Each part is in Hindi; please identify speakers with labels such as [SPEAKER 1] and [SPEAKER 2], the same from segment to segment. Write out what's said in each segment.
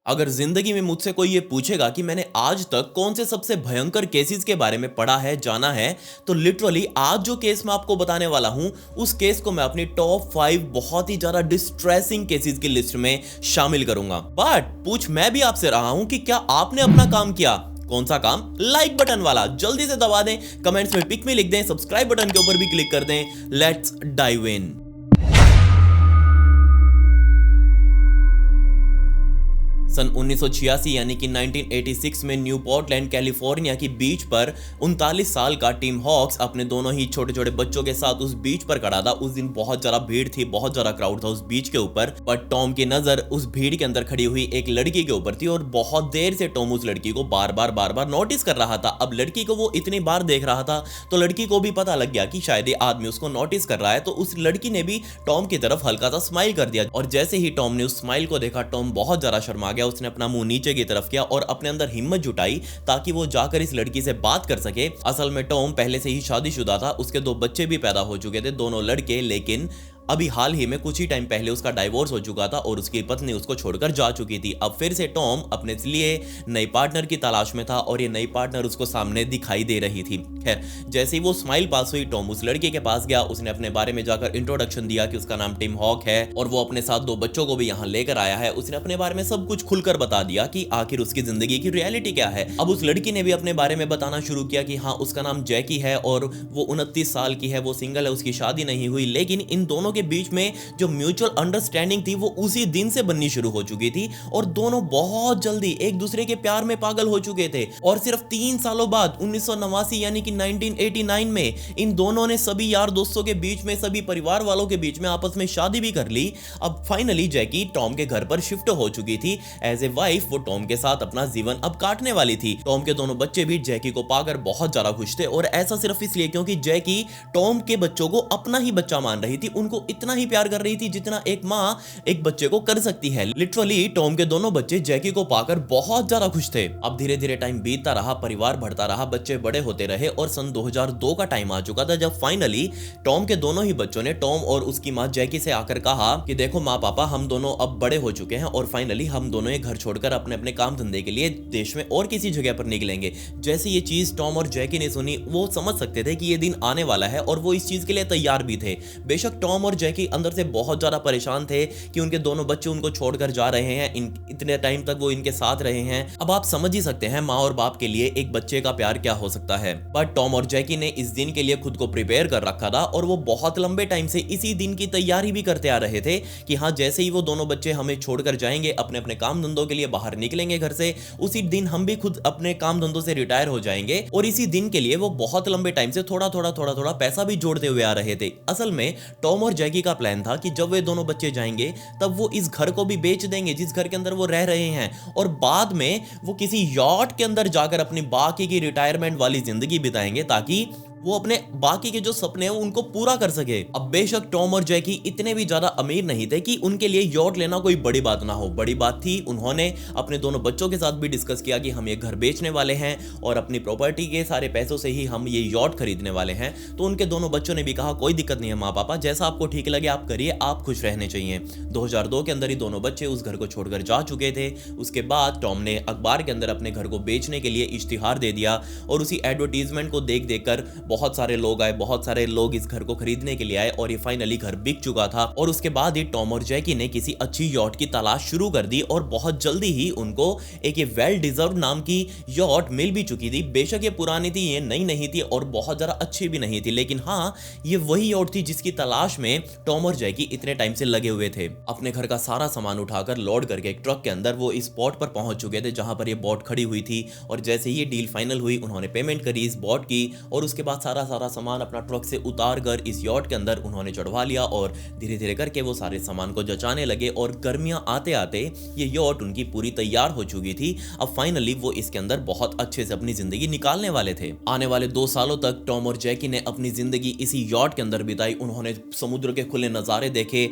[SPEAKER 1] अगर जिंदगी में मुझसे कोई ये पूछेगा कि मैंने आज तक कौन से सबसे भयंकर केसेस के बारे में पढ़ा है, जाना है, तो लिटरली आज जो केस मैं आपको बताने वाला हूं, उस केस को मैं अपनी टॉप 5 बहुत ही ज्यादा डिस्ट्रेसिंग केसेस की लिस्ट में शामिल करूंगा। बट पूछ मैं भी आपसे रहा हूं कि क्या आपने अपना काम किया? कौन सा काम? लाइक बटन वाला जल्दी से दबा दें, कमेंट्स में पिक में लिख दें, सब्सक्राइब बटन के ऊपर भी क्लिक कर दें। Let's dive in. सन 1986 यानी कि 1986 में न्यू पोर्टलैंड कैलिफोर्निया की बीच पर 39 साल का टिम हॉक्स अपने दोनों ही छोटे छोटे बच्चों के साथ उस बीच पर खड़ा था। उस दिन बहुत ज्यादा भीड़ थी, बहुत ज्यादा क्राउड था उस बीच के ऊपर, पर टॉम की नजर उस भीड़ के अंदर खड़ी हुई एक लड़की के ऊपर थी और बहुत देर से टॉम उस लड़की को बार बार नोटिस कर रहा था। अब लड़की को वो इतनी बार देख रहा था तो लड़की को भी पता लग गया कि शायद ये आदमी उसको नोटिस कर रहा है, तो उस लड़की ने भी टॉम की तरफ हल्का सा स्माइल कर दिया और जैसे ही टॉम ने उस स्माइल को देखा, टॉम बहुत ज्यादा शर्मा गया। उसने अपना मुंह नीचे की तरफ किया और अपने अंदर हिम्मत जुटाई ताकि वो जाकर इस लड़की से बात कर सके। असल में टॉम पहले से ही शादीशुदा था, उसके 2 बच्चे भी पैदा हो चुके थे, दोनों लड़के, लेकिन अभी हाल ही में कुछ ही टाइम पहले उसका डाइवोर्स हो चुका था और उसकी पत्नी उसको छोड़कर जा चुकी थी। अब फिर से टॉम अपने लिए नई पार्टनर की तलाश में था और ये नई पार्टनर उसको सामने दिखाई दे रही थी। खैर, जैसे ही वो स्माइल पास हुई, टॉम उस लड़के के पास गया, उसने अपने बारे में जाकर इंट्रोडक्शन दिया कि उसका नाम टिम हॉक है और वो अपने साथ 2 बच्चों को भी यहाँ लेकर आया है। उसने अपने बारे में सब कुछ खुलकर बता दिया कि आखिर उसकी जिंदगी की रियलिटी क्या है। अब उस लड़की ने भी अपने बारे में बताना शुरू किया कि हाँ, उसका नाम जैकी है और वो 29 साल की है, वो सिंगल है, उसकी शादी नहीं हुई, लेकिन इन दोनों के बीच में जो म्यूचुअल अंडरस्टैंडिंग थी वो उसी दिन से बननी शुरू हो चुकी थी और दोनों बहुत जल्दी एक दूसरे के प्यार में पागल हो चुके थे। और सिर्फ 3 सालों बाद 1989 यानी कि 1989 में इन दोनों ने सभी यार दोस्तों के बीच में, सभी परिवार वालों के बीच में आपस में शादी भी कर ली। अब फाइनली जैकी टॉम के घर पर शिफ्ट हो चुकी थी। एज ए वाइफ वो टॉम के साथ अपना जीवन अब काटने वाली थी। टॉम के दोनों बच्चे भी जैकी को पाकर बहुत ज्यादा खुश थे और ऐसा सिर्फ इसलिए क्योंकि जैकी टॉम के बच्चों को अपना ही बच्चा मान रही थी, उनको इतना ही प्यार कर रही थी जितना एक माँ एक बच्चे को कर सकती है। लिटरली टॉम के दोनों बच्चे जैकी को पाकर बहुत ज्यादा खुश थे। अब धीरे धीरे टाइम बीतता रहा, परिवार बढ़ता रहा, बच्चे बड़े होते रहे और सन 2002 का टाइम आ चुका था जब फाइनली टॉम के दोनों ही बच्चों ने टॉम और उसकी माँ जैकी से आकर कहा कि देखो माँ पापा, हम दोनों अब बड़े हो चुके हैं और फाइनली हम दोनों ये घर छोड़कर अपने अपने काम धंधे के लिए देश में और किसी जगह पर निकलेंगे। जैसे ये चीज टॉम और जैकी ने सुनी, वो समझ सकते थे कि ये दिन आने वाला है और वो इस चीज के लिए तैयार भी थे। बेशक टॉम और जैकी अंदर से बहुत ज्यादा परेशान थे कि उनके दोनों बच्चे उनको छोड़कर जा रहे हैं, इतने टाइम तक वो इनके साथ रहे हैं। अब आप समझ ही सकते हैं माँ और बाप के लिए एक बच्चे का प्यार क्या हो सकता है। बट टॉम और जैकी ने इस दिन के लिए खुद को प्रिपेयर कर रखा था और वो बहुत लंबे टाइम से इसी दिन की तैयारी भी करते आ रहे थे कि हाँ, जैसे ही वो दोनों बच्चे हमें छोड़कर जाएंगे, अपने अपने काम धंधों के लिए बाहर निकलेंगे घर से, उसी दिन हम भी खुद अपने काम धंधों से रिटायर हो जाएंगे। और इसी दिन के लिए वो बहुत लंबे टाइम से थोड़ा थोड़ा पैसा भी जोड़ते हुए आ रहे थे। असल में टॉम और जैकी का प्लान था कि जब वे दोनों बच्चे जाएंगे तब वो इस घर को भी बेच देंगे जिस घर के अंदर वो रह रहे हैं और बाद में वो किसी यॉट के अंदर जाकर अपनी बाकी की रिटायरमेंट वाली जिंदगी बिताएंगे ताकि वो अपने बाकी के जो सपने हैं उनको पूरा कर सके। अब बेशक टॉम और जैकी इतने भी ज्यादा अमीर नहीं थे कि उनके लिए यॉट लेना कोई बड़ी बात ना हो। बड़ी बात थी, उन्होंने अपने दोनों बच्चों के साथ भी डिस्कस किया कि हम ये घर बेचने वाले हैं और अपनी प्रॉपर्टी के सारे पैसों से ही हम ये यॉट खरीदने वाले हैं। तो उनके दोनों बच्चों ने भी कहा कोई दिक्कत नहीं है माँ पापा, जैसा आपको ठीक लगे आप करिए, आप खुश रहने चाहिए। 2002 के अंदर ही दोनों बच्चे उस घर को छोड़कर जा चुके थे। उसके बाद टॉम ने अखबार के अंदर अपने घर को बेचने के लिए इश्तिहार दे दिया और उसी एडवर्टीजमेंट को देख देखकर बहुत सारे लोग आए, बहुत सारे लोग इस घर को खरीदने के लिए आए और ये फाइनली घर बिक चुका था। और उसके बाद ही टॉम और जैकी ने किसी अच्छी यॉट की तलाश शुरू कर दी और बहुत जल्दी ही उनको एक ये वेल डिजर्व नाम की यॉट मिल भी चुकी थी। बेशक ये पुरानी थी, ये नई नहीं थी और बहुत ज्यादा अच्छी भी नहीं थी, लेकिन हाँ, ये वही यॉट थी जिसकी तलाश में टॉम और जैकी इतने टाइम से लगे हुए थे। अपने घर का सारा सामान उठाकर लोड करके एक ट्रक के अंदर वो इस स्पॉट पर पहुंच चुके थे जहां पर ये बोट खड़ी हुई थी और जैसे ही ये डील फाइनल हुई, उन्होंने पेमेंट करी इस बोट की और उसके बाद सारा सामान अपना ट्रक से उतार कर इस यॉट के अंदर उन्होंने चढ़वा लिया और धीरे धीरे करके वो सारे सामान को जचाने लगे और गर्मियां आते आते ये यॉट उनकी पूरी तैयार हो चुकी थी। अब फाइनली वो इसके अंदर बहुत अच्छे से अपनी जिंदगी निकालने वाले थे। आने वाले 2 सालों तक टॉम और जैकी ने अपनी जिंदगी इसी यॉट के अंदर बिताई। उन्होंने समुद्र के खुले नजारे देखे,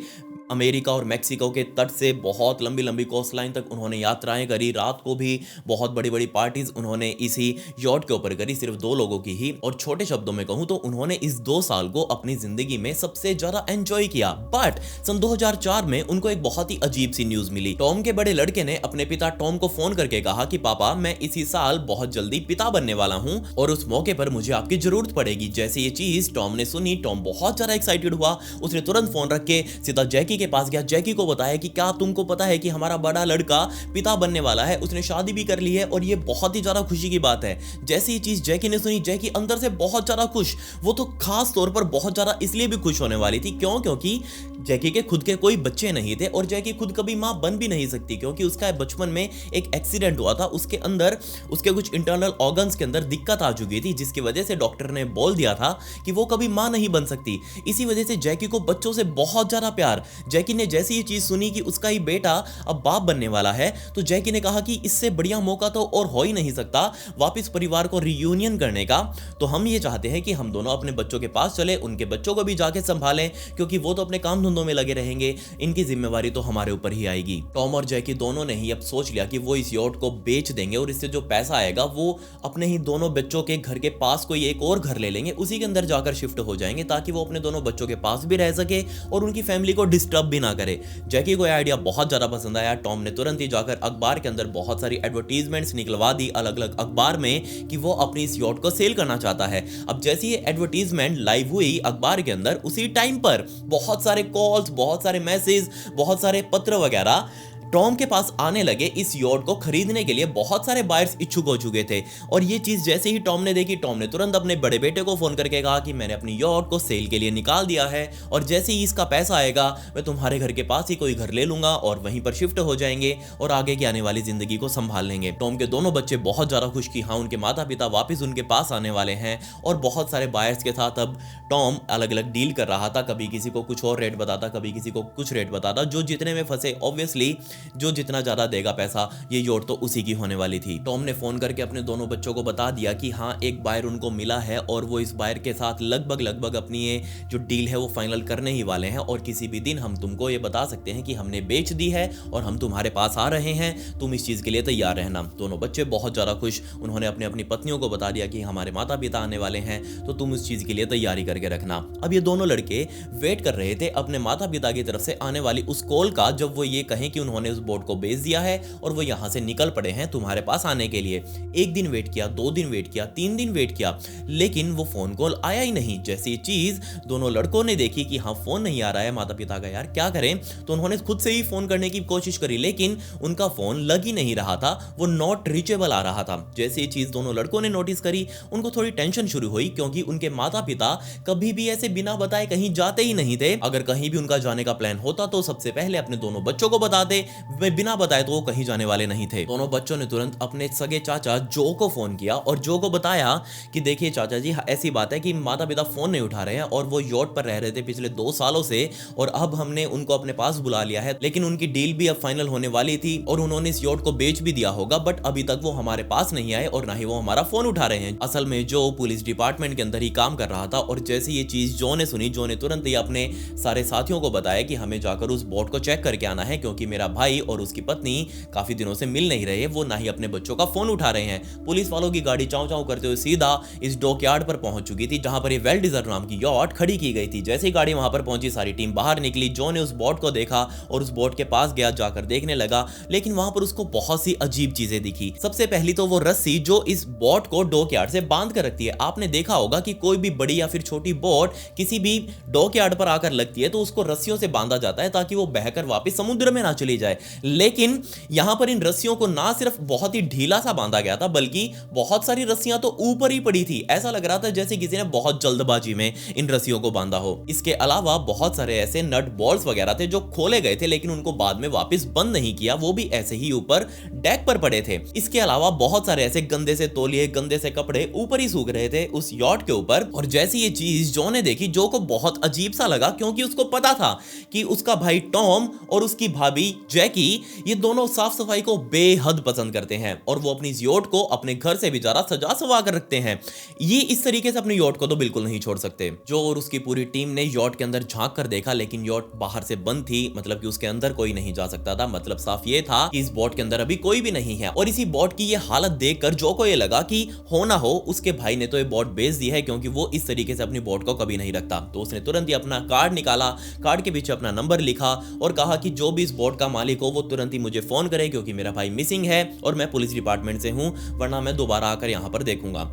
[SPEAKER 1] अमेरिका और मेक्सिको के तट से बहुत लंबी लंबी कोस्ट लाइन तक उन्होंने यात्राएं करी। रात को भी बहुत बड़ी बड़ी पार्टीज उन्होंने इसी यॉट के ऊपर करी, सिर्फ 2 लोगों की ही। और छोटे शब्दों में कहूं तो उन्होंने इस 2 साल को अपनी जिंदगी में सबसे ज्यादा एंजॉय किया। बट सन 2004 में उनको एक बहुत ही अजीब सी न्यूज मिली। टॉम के बड़े लड़के ने अपने पिता टॉम को फोन करके कहा कि पापा, मैं इसी साल बहुत जल्दी पिता बनने वाला हूं और उस मौके पर मुझे आपकी जरूरत पड़ेगी। जैसे ये चीज टॉम ने सुनी, टॉम बहुत ज्यादा एक्साइटेड हुआ। उसने तुरंत फोन रख के सीधा जैकी के पास गया, जैकी को बताया कि क्या तुमको पता है कि हमारा बड़ा लड़का पिता बनने वाला है, उसने शादी भी कर ली है और ये बहुत ही ज्यादा खुशी की बात है। जैसे ये चीज जैकी ने सुनी, जैकी अंदर से बहुत ज्यादा खुश। वो तो खास तौर पर बहुत ज्यादा इसलिए भी खुश होने वाली थी क्योंकि जैकी के खुद के कोई बच्चे नहीं थे और जैकी खुद कभी मां बन भी नहीं सकती क्योंकि उसका बचपन में एक एक्सीडेंट हुआ था। उसके अंदर उसके कुछ इंटरनल ऑर्गन्स के अंदर दिक्कत आ चुकी थी, जिसकी वजह से डॉक्टर ने बोल दिया था कि वो कभी मां नहीं बन सकती। इसी वजह से जैकी को बच्चों से बहुत ज्यादा प्यार। जैकी ने जैसे ये चीज सुनी कि उसका ही बेटा अब बाप बनने वाला है, तो जैकी ने कहा कि इससे बढ़िया मौका तो और हो ही नहीं सकता वापस परिवार को रियूनियन करने का। तो हम ये चाहते हैं कि हम दोनों अपने बच्चों के पास चले, उनके बच्चों को भी जाके संभालें क्योंकि वो तो अपने काम धंधों में लगे रहेंगे, इनकी जिम्मेवारी तो हमारे ऊपर ही आएगी। टॉम और जैकी दोनों ने ही अब सोच लिया कि वो इस यॉट को बेच देंगे और इससे जो पैसा आएगा वो अपने ही दोनों बच्चों के घर के पास कोई एक और घर ले लेंगे, उसी के अंदर जाकर शिफ्ट हो जाएंगे ताकि वो अपने दोनों बच्चों के पास भी रह सके और उनकी फैमिली को डिस्टर्ब भी ना करे। जैकी को यह आइडिया बहुत ज्यादा पसंद आया। टॉम ने तुरंत ही जाकर अखबार के अंदर बहुत सारी एडवर्टीजमेंट्स निकलवा दी अलग अलग अखबार में कि वो अपनी इस यॉट को सेल करना चाहता है। अब जैसे ये एडवर्टीजमेंट लाइव हुई अखबार के अंदर, उसी टाइम पर बहुत सारे कॉल्स, बहुत सारे मैसेज, बहुत सारे पत्र वगैरह टॉम के पास आने लगे। इस यॉट को खरीदने के लिए बहुत सारे बायर्स इच्छुक हो चुके थे और ये चीज जैसे ही टॉम ने देखी, टॉम ने तुरंत अपने बड़े बेटे को फोन करके कहा कि मैंने अपनी यॉट को सेल के लिए निकाल दिया है और जैसे ही इसका पैसा आएगा मैं तुम्हारे घर के पास ही कोई घर ले लूंगा और वहीं पर शिफ्ट हो जाएंगे और आगे की आने वाली जिंदगी को संभाल लेंगे। टॉम के दोनों बच्चे बहुत ज्यादा खुश कि हाँ, उनके माता पिता वापस उनके पास आने वाले हैं और बहुत सारे बायर्स के साथ अब टॉम अलग अलग डील कर रहा था। कभी किसी को कुछ और रेट बताता, कभी किसी को कुछ रेट बताता। जो जितने में फंसे, ऑब्वियसली जो जितना ज्यादा देगा पैसा, ये यॉट तो उसी की होने वाली थी। टॉम ने फोन करके अपने दोनों बच्चों को बता दिया कि हाँ, एक बायर उनको मिला है और वो इस बायर के साथ लगभग अपनी ये जो डील है वो फाइनल करने ही वाले हैं और किसी भी दिन हम तुमको ये बता सकते हैं कि हमने बेच दी है और हम तुम्हारे पास आ रहे हैं, तुम इस चीज के लिए तैयार रहना। दोनों बच्चे बहुत ज्यादा खुश। उन्होंने अपने अपनी पत्नियों को बता दिया कि हमारे माता पिता आने वाले हैं तो तुम उस चीज के लिए तैयारी करके रखना। अब ये दोनों लड़के वेट कर रहे थे अपने माता पिता की तरफ से आने वाली उस कॉल का, जब वो ये कहें कि उन्होंने उस बोट को बेच दिया है और वो यहां से निकल पड़े हैं तुम्हारे पास आने के लिए। 1 दिन वेट किया, 2 दिन वेट किया, 3 दिन वेट किया, लेकिन वो फोन कॉल आया ही नहीं। जैसी चीज दोनों लड़कों ने देखी कि हाँ, फोन नहीं आ रहा है माता पिता का, यार क्या करें, तो उन्होंने खुद से ही फोन करने की कोशिश करी लेकिन उनका फोन लग ही नहीं रहा था, वो नॉट रीचेबल आ रहा था। जैसे ये चीज दोनों लड़कों ने नोटिस करी, उनको थोड़ी टेंशन शुरू हुई क्योंकि उनके माता पिता कभी भी ऐसे बिना बताए कहीं जाते ही नहीं थे। अगर कहीं भी उनका जाने का प्लान होता तो सबसे पहले अपने दोनों बच्चों को बताते, बिना बताए तो वो कहीं जाने वाले नहीं थे। दोनों बच्चों ने तुरंत अपने सगे चाचा जो को फोन किया और जो को बताया कि देखिए चाचा जी, ऐसी बात है कि माता पिता फोन नहीं उठा रहे हैं और वो यॉट पर रह रहे थे पिछले 2 सालों से और अब हमने उनको अपने पास बुला लिया है, लेकिन उनकी डील भी अब फाइनल होने वाली थी और उन्होंने इस यॉट को बेच भी दिया होगा, बट अभी तक वो हमारे पास नहीं आए और ना ही वो हमारा फोन उठा रहे हैं। असल में जो पुलिस डिपार्टमेंट के अंदर ही काम कर रहा था और जैसे ये चीज जो ने सुनी, जो ने तुरंत ही अपने सारे साथियों को बताया कि हमें जाकर उस बोट को चेक करके आना है क्योंकि मेरा भाई और उसकी पत्नी काफी दिनों से मिल नहीं रहे, वो ना ही अपने बच्चों का फोन उठा रहे हैं। पुलिस वालों की गाड़ी चाव चाव करते हुए सीधा इस डॉकयार्ड पर पहुंच चुकी थी जहां पर ये वेल डिजर्व नाम की यॉट खड़ी की गई थी। जैसे ही गाड़ी वहां पर पहुंची, सारी टीम बाहर निकली। जो ने उस बोट को देखा और उस बोट के पास गया, जाकर देखने लगा, लेकिन वहां पर उसको बहुत सी अजीब चीजें दिखी। सबसे पहली तो वो रस्सी जो इस बोट को डॉकयार्ड से बांध कर रखती है। आपने देखा होगा कि कोई भी बड़ी या फिर छोटी बोट किसी भी डॉकयार्ड पर आकर लगती है तो उसको रस्सियों से बांधा जाता है ताकि वो बहकर वापस समुद्र में ना चली जाए, लेकिन यहां पर इन रस्सियों को ना सिर्फ बहुत ही ढीला सा बांधा गया था बल्कि बहुत सारी रस्सियां तो ऊपर ही पड़ी थी। ऐसा लग रहा था जैसे किसी ने बहुत जल्दबाजी में इन रस्सियों को बांधा हो। इसके अलावा बहुत सारे ऐसे नट बॉल्स वगैरह थे जो खोले गए थे लेकिन उनको बाद में वापस बंद नहीं किया, वो भी ऐसे ही ऊपर डेक पर पड़े थे। इसके अलावा बहुत सारे ऐसे गंदे से तौलिए, गंदे से कपड़े ऊपर ही सूख रहे थे उस यॉट के ऊपर। और जैसी ये चीज जो ने देखी, जो को बहुत अजीब सा लगा क्योंकि उसको पता था कि उसका भाई टॉम और उसकी भाभी जैकी ये दोनों साफ सफाई को बेहद पसंद करते हैं और वो अपनी इस यॉट को अपने घर से भी ज्यादा सजा सवा कर रखते हैं। ये इस तरीके से अपनी यॉट को तो बिल्कुल नहीं छोड़ सकते। जो और उसकी पूरी टीम ने यॉट के अंदर झांक कर देखा, लेकिन यॉट बाहर से बंद थी, मतलब कि उसके अंदर कोई नहीं जा सकता था। मतलब साफ ये था कि इस बोट के अंदर अभी कोई भी नहीं है। और इसी बोट की ये हालत देखकर जो को ये लगा कि हो ना हो उसके भाई ने तो ये बोट बेच दी है, क्योंकि वो इस तरीके से अपनी बोट को कभी नहीं रखता। तो उसने तुरंत ही अपना कार्ड निकाला, कार्ड के पीछे अपना नंबर लिखा और कहा कि जो भी इस बोट का मालिक हो वो तुरंत ही मुझे फोन करे, क्योंकि मेरा भाई मिसिंग है और मैं पुलिस डिपार्टमेंट से हूं, वरना मैं दोबारा आकर यहां पर देखूंगा।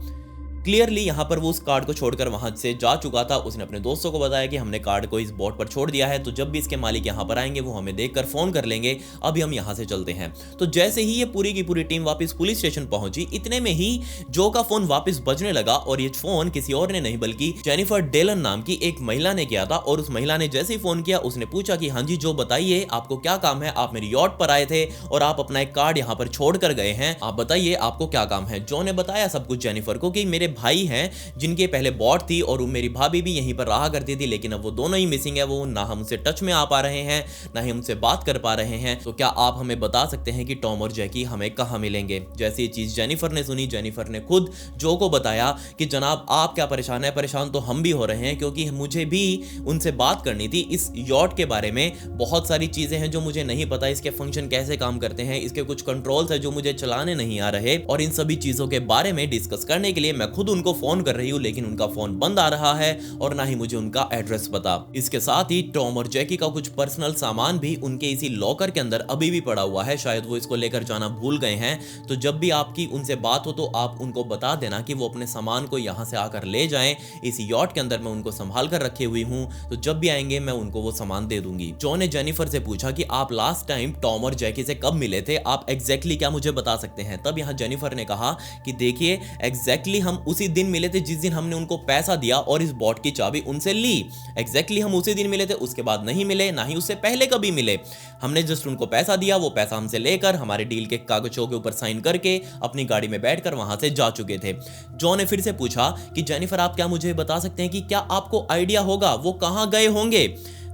[SPEAKER 1] क्लियरली यहाँ पर वो उस कार्ड को छोड़कर वहां से जा चुका था। उसने अपने दोस्तों को बताया कि हमने कार्ड को इस बोट पर छोड़ दिया है, तो जब भी इसके मालिक यहाँ पर आएंगे वो हमें देखकर फोन कर लेंगे, अभी हम यहाँ से चलते हैं। तो जैसे ही ये पूरी की पूरी टीम वापस पुलिस स्टेशन पहुंची, इतने में ही जो का फोन वापस बजने लगा और ये फोन किसी और ने नहीं बल्कि जेनिफर डेलन नाम की एक महिला ने किया था। और उस महिला ने जैसे ही फोन किया उसने पूछा कि हाँ जी जो बताइए आपको क्या काम है, आप मेरी यॉट पर आए थे और आप अपना एक कार्ड यहाँ पर छोड़ कर गए हैं, आप बताइए आपको क्या काम है। जो ने बताया सब कुछ जेनिफर को कि मेरे भाई हैं जिनके पहले बॉट थी और मेरी भाभी भी यहीं पर रहा करती थी, लेकिन अब वो दोनों ही मिसिंग है, वो ना हमसे टच में आ पा रहे हैं ना ही हमसे बात कर पा रहे हैं। तो क्या आप हमें बता सकते हैं कि टॉम और जैकी हमें कहां मिलेंगे। जैसे ये चीज जेनिफर ने सुनी, जेनिफर ने खुद जो को बताया कि जनाब आप क्या परेशान है, परेशान तो हम भी हो रहे हैं, क्योंकि मुझे भी उनसे बात करनी थी इस यॉट के बारे में। बहुत सारी चीजें हैं जो मुझे नहीं पता, इसके फंक्शन कैसे काम करते हैं, इसके कुछ कंट्रोल्स है जो मुझे चलाने नहीं आ रहे, और इन सभी चीजों के बारे में डिस्कस करने के लिए मैं खुद उनको फोन कर रही हूं, लेकिन उनका फोन बंद आ रहा है और ना ही मुझे उनका एड्रेस पता। इसके साथ ही टॉम और जैकी का कुछ पर्सनल सामान भी उनके इसी लॉकर के अंदर अभी भी पड़ा हुआ है, शायद वो इसको लेकर जाना भूल गए हैं। तो जब भी आपकी उनसे बात हो तो आप उनको बता देना कि वो अपने सामान को यहां से आकर ले जाएं। इस यॉट के अंदर मैं उनको संभाल कर रखे हुई हूं, तो जब भी आएंगे मैं उनको वो सामान दे दूंगी। जॉन ने जेनिफर से पूछा कि आप लास्ट टाइम टॉम और जैकी से कब मिले थे, आप एग्जैक्टली क्या मुझे बता सकते हैं। तब यहां जेनिफर ने कहा कि देखिए एग्जैक्टली हम उसी दिन मिले थे जिस दिन हमने उनको पैसा दिया और इस बॉट की चाबी उनसे ली। एग्जैक्टली हम उसी दिन मिले थे, उसके बाद नहीं मिले, ना ही उससे पहले कभी मिले। हमने जस्ट उनको पैसा दिया, वो पैसा हमसे लेकर हमारे डील के कागजों के ऊपर साइन करके अपनी गाड़ी में बैठकर वहां से जा चुके थे। जॉन ने फिर से पूछा कि जेनिफर आप क्या मुझे बता सकते हैं कि क्या आपको आइडिया होगा वो कहां गए होंगे।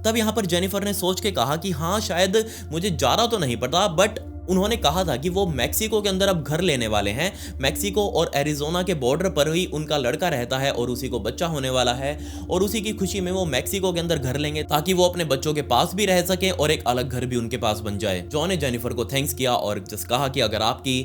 [SPEAKER 1] तब यहां पर जेनिफर ने सोच के कहा कि हाँ शायद मुझे ज्यादा तो नहीं पता, बट उन्होंने कहा था कि वो मैक्सिको के अंदर अब घर लेने वाले हैं। मैक्सिको और एरिजोना के बॉर्डर पर ही उनका लड़का रहता है और उसी को बच्चा होने वाला है, और उसी की खुशी में वो मैक्सिको के अंदर घर लेंगे ताकि वो अपने बच्चों के पास भी रह सके और एक अलग घर भी उनके पास बन जाए। जॉन ने जेनिफर को थैंक्स किया और जस्ट कहा कि अगर आपकी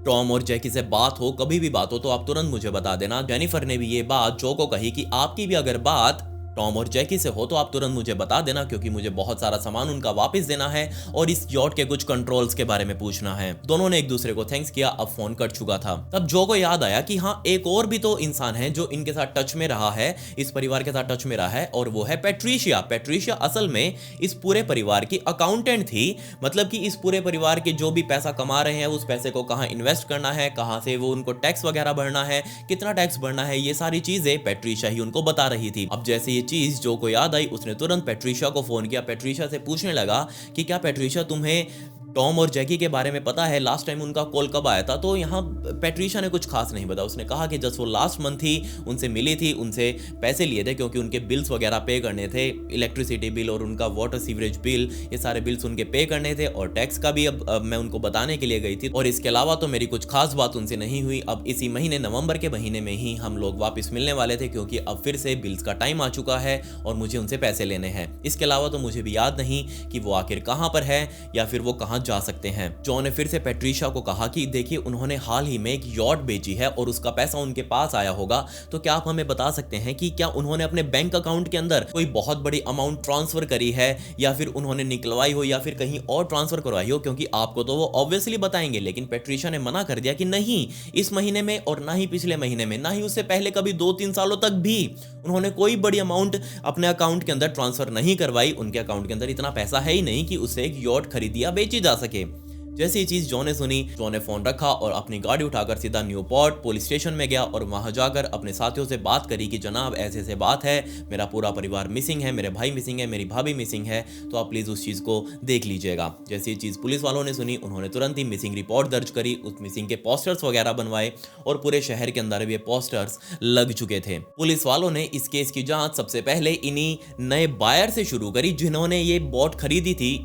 [SPEAKER 1] टॉम और जैकी से बात हो, कभी भी बात हो, तो आप तुरंत मुझे बता देना। जेनिफर ने भी ये बात जो को कही कि आपकी भी अगर बात टॉम और जैकी से हो तो आप तुरंत मुझे बता देना, क्योंकि मुझे बहुत सारा सामान उनका वापस देना है और इस यॉट के कुछ कंट्रोल्स के बारे में पूछना है। दोनों ने एक दूसरे को थैंक्स किया। अब फोन कट चुका था। तब जो को याद आया कि हाँ एक और भी तो इंसान है जो इनके साथ टच में रहा है, इस परिवार के साथ टच में रहा है, और वो है पैट्रिशिया। पैट्रिशिया असल में इस पूरे परिवार की अकाउंटेंट थी, मतलब कि इस पूरे परिवार के जो भी पैसा कमा रहे हैं उस पैसे को कहाँ इन्वेस्ट करना है, कहाँ से वो उनको टैक्स वगैरह भरना है, कितना टैक्स भरना है, ये सारी चीजें पैट्रिशिया ही उनको बता रही थी। अब जैसे चीज जो को याद आई उसने तुरंत पैट्रिशिया को फोन किया। पैट्रिशिया से पूछने लगा कि क्या पैट्रिशिया तुम्हें टॉम और जैकी के बारे में पता है, लास्ट टाइम उनका कॉल कब आया था। तो यहाँ पैट्रिशिया ने कुछ खास नहीं बताया। उसने कहा कि जस्ट वो लास्ट मंथ ही उनसे मिली थी, उनसे पैसे लिए थे क्योंकि उनके बिल्स वगैरह पे करने थे, इलेक्ट्रिसिटी बिल और उनका वाटर सीवरेज बिल, ये सारे बिल्स उनके पे करने थे, और टैक्स का भी अब मैं उनको बताने के लिए गई थी। और इसके अलावा तो मेरी कुछ खास बात उनसे नहीं हुई। अब इसी महीने नवंबर के महीने में ही हम लोग वापस मिलने वाले थे, क्योंकि अब फिर से बिल्स का टाइम आ चुका है और मुझे उनसे पैसे लेने हैं। इसके अलावा तो मुझे भी याद नहीं कि वो आखिर कहाँ पर है या फिर वो कहाँ जा सकते हैं। जॉन ने फिर से पैट्रिशिया को कहा कि देखिए उन्होंने हाल ही में एक यॉट बेची है और उसका पैसा उनके पास आया होगा, तो क्या आप हमें बता सकते हैं कि क्या उन्होंने अपने बैंक अकाउंट के अंदर कोई बहुत बड़ी अमाउंट ट्रांसफर करी है या फिर उन्होंने निकलवाई हो या फिर कहीं और ट्रांसफर करवाई हो, क्योंकि आपको तो वो ऑब्वियसली बताएंगे। लेकिन पैट्रिशिया ने मना कर दिया कि नहीं, इस महीने में और ना ही पिछले महीने में, ना ही उससे पहले कभी 2-3 सालों तक भी उन्होंने कोई बड़ी अमाउंट अपने अकाउंट के अंदर ट्रांसफर नहीं करवाई। उनके अकाउंट के अंदर इतना पैसा है ही नहीं कि उससे एक यॉट खरीदी या बेची जा सके। जैसे ये चीज जॉन ने सुनी, जॉन ने फोन रखा और अपनी गाड़ी उठाकर सीधा न्यूपोर्ट पुलिस स्टेशन में गया और वहां जाकर अपने साथियों से बात करी कि जनाब ऐसे ऐसे बात है, मेरा पूरा परिवार मिसिंग है, मेरे भाई मिसिंग है, मेरी भाभी मिसिंग है, तो आप प्लीज उस चीज को देख लीजिएगा। जैसे ये चीज पुलिस वालों ने सुनी, उन्होंने तुरंत ही मिसिंग रिपोर्ट दर्ज करी, उस मिसिंग के पोस्टर्स वगैरह बनवाए और पूरे शहर के अंदर भी पोस्टर्स लग चुके थे। पुलिस वालों ने इस केस की जांच सबसे पहले इन्हीं नए बायर से शुरू करी जिन्होंने ये बोट खरीदी थी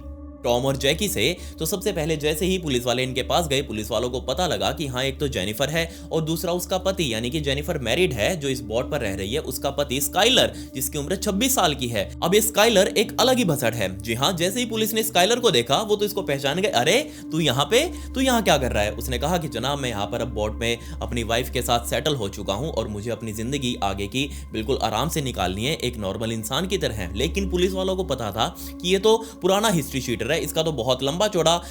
[SPEAKER 1] टॉम और जैकी से। तो सबसे पहले जैसे ही पुलिस वाले इनके पास गए, पुलिस वालों को पता लगा कि हाँ, एक तो जेनिफर है और दूसरा उसका पति, यानी कि जेनिफर मैरिड है जो इस बोट पर रह रही है, उसका पति स्काइलर जिसकी उम्र 26 साल की है। अब ये स्काइलर एक अलग ही भसड़ है। जी हाँ, जैसे ही पुलिस ने स्काइलर को देखा वो तो इसको पहचान गए। अरे तू यहाँ क्या कर रहा है? उसने कहा कि जनाब, मैं यहाँ पर अब बोट में अपनी वाइफ के साथ सेटल हो चुका हूँ और मुझे अपनी जिंदगी आगे की बिल्कुल आराम से निकालनी है, एक नॉर्मल इंसान की तरह। लेकिन पुलिस वालों को पता था कि ये तो पुराना हिस्ट्री शीटर है, इसका तो बहुत लंबा चौड़ा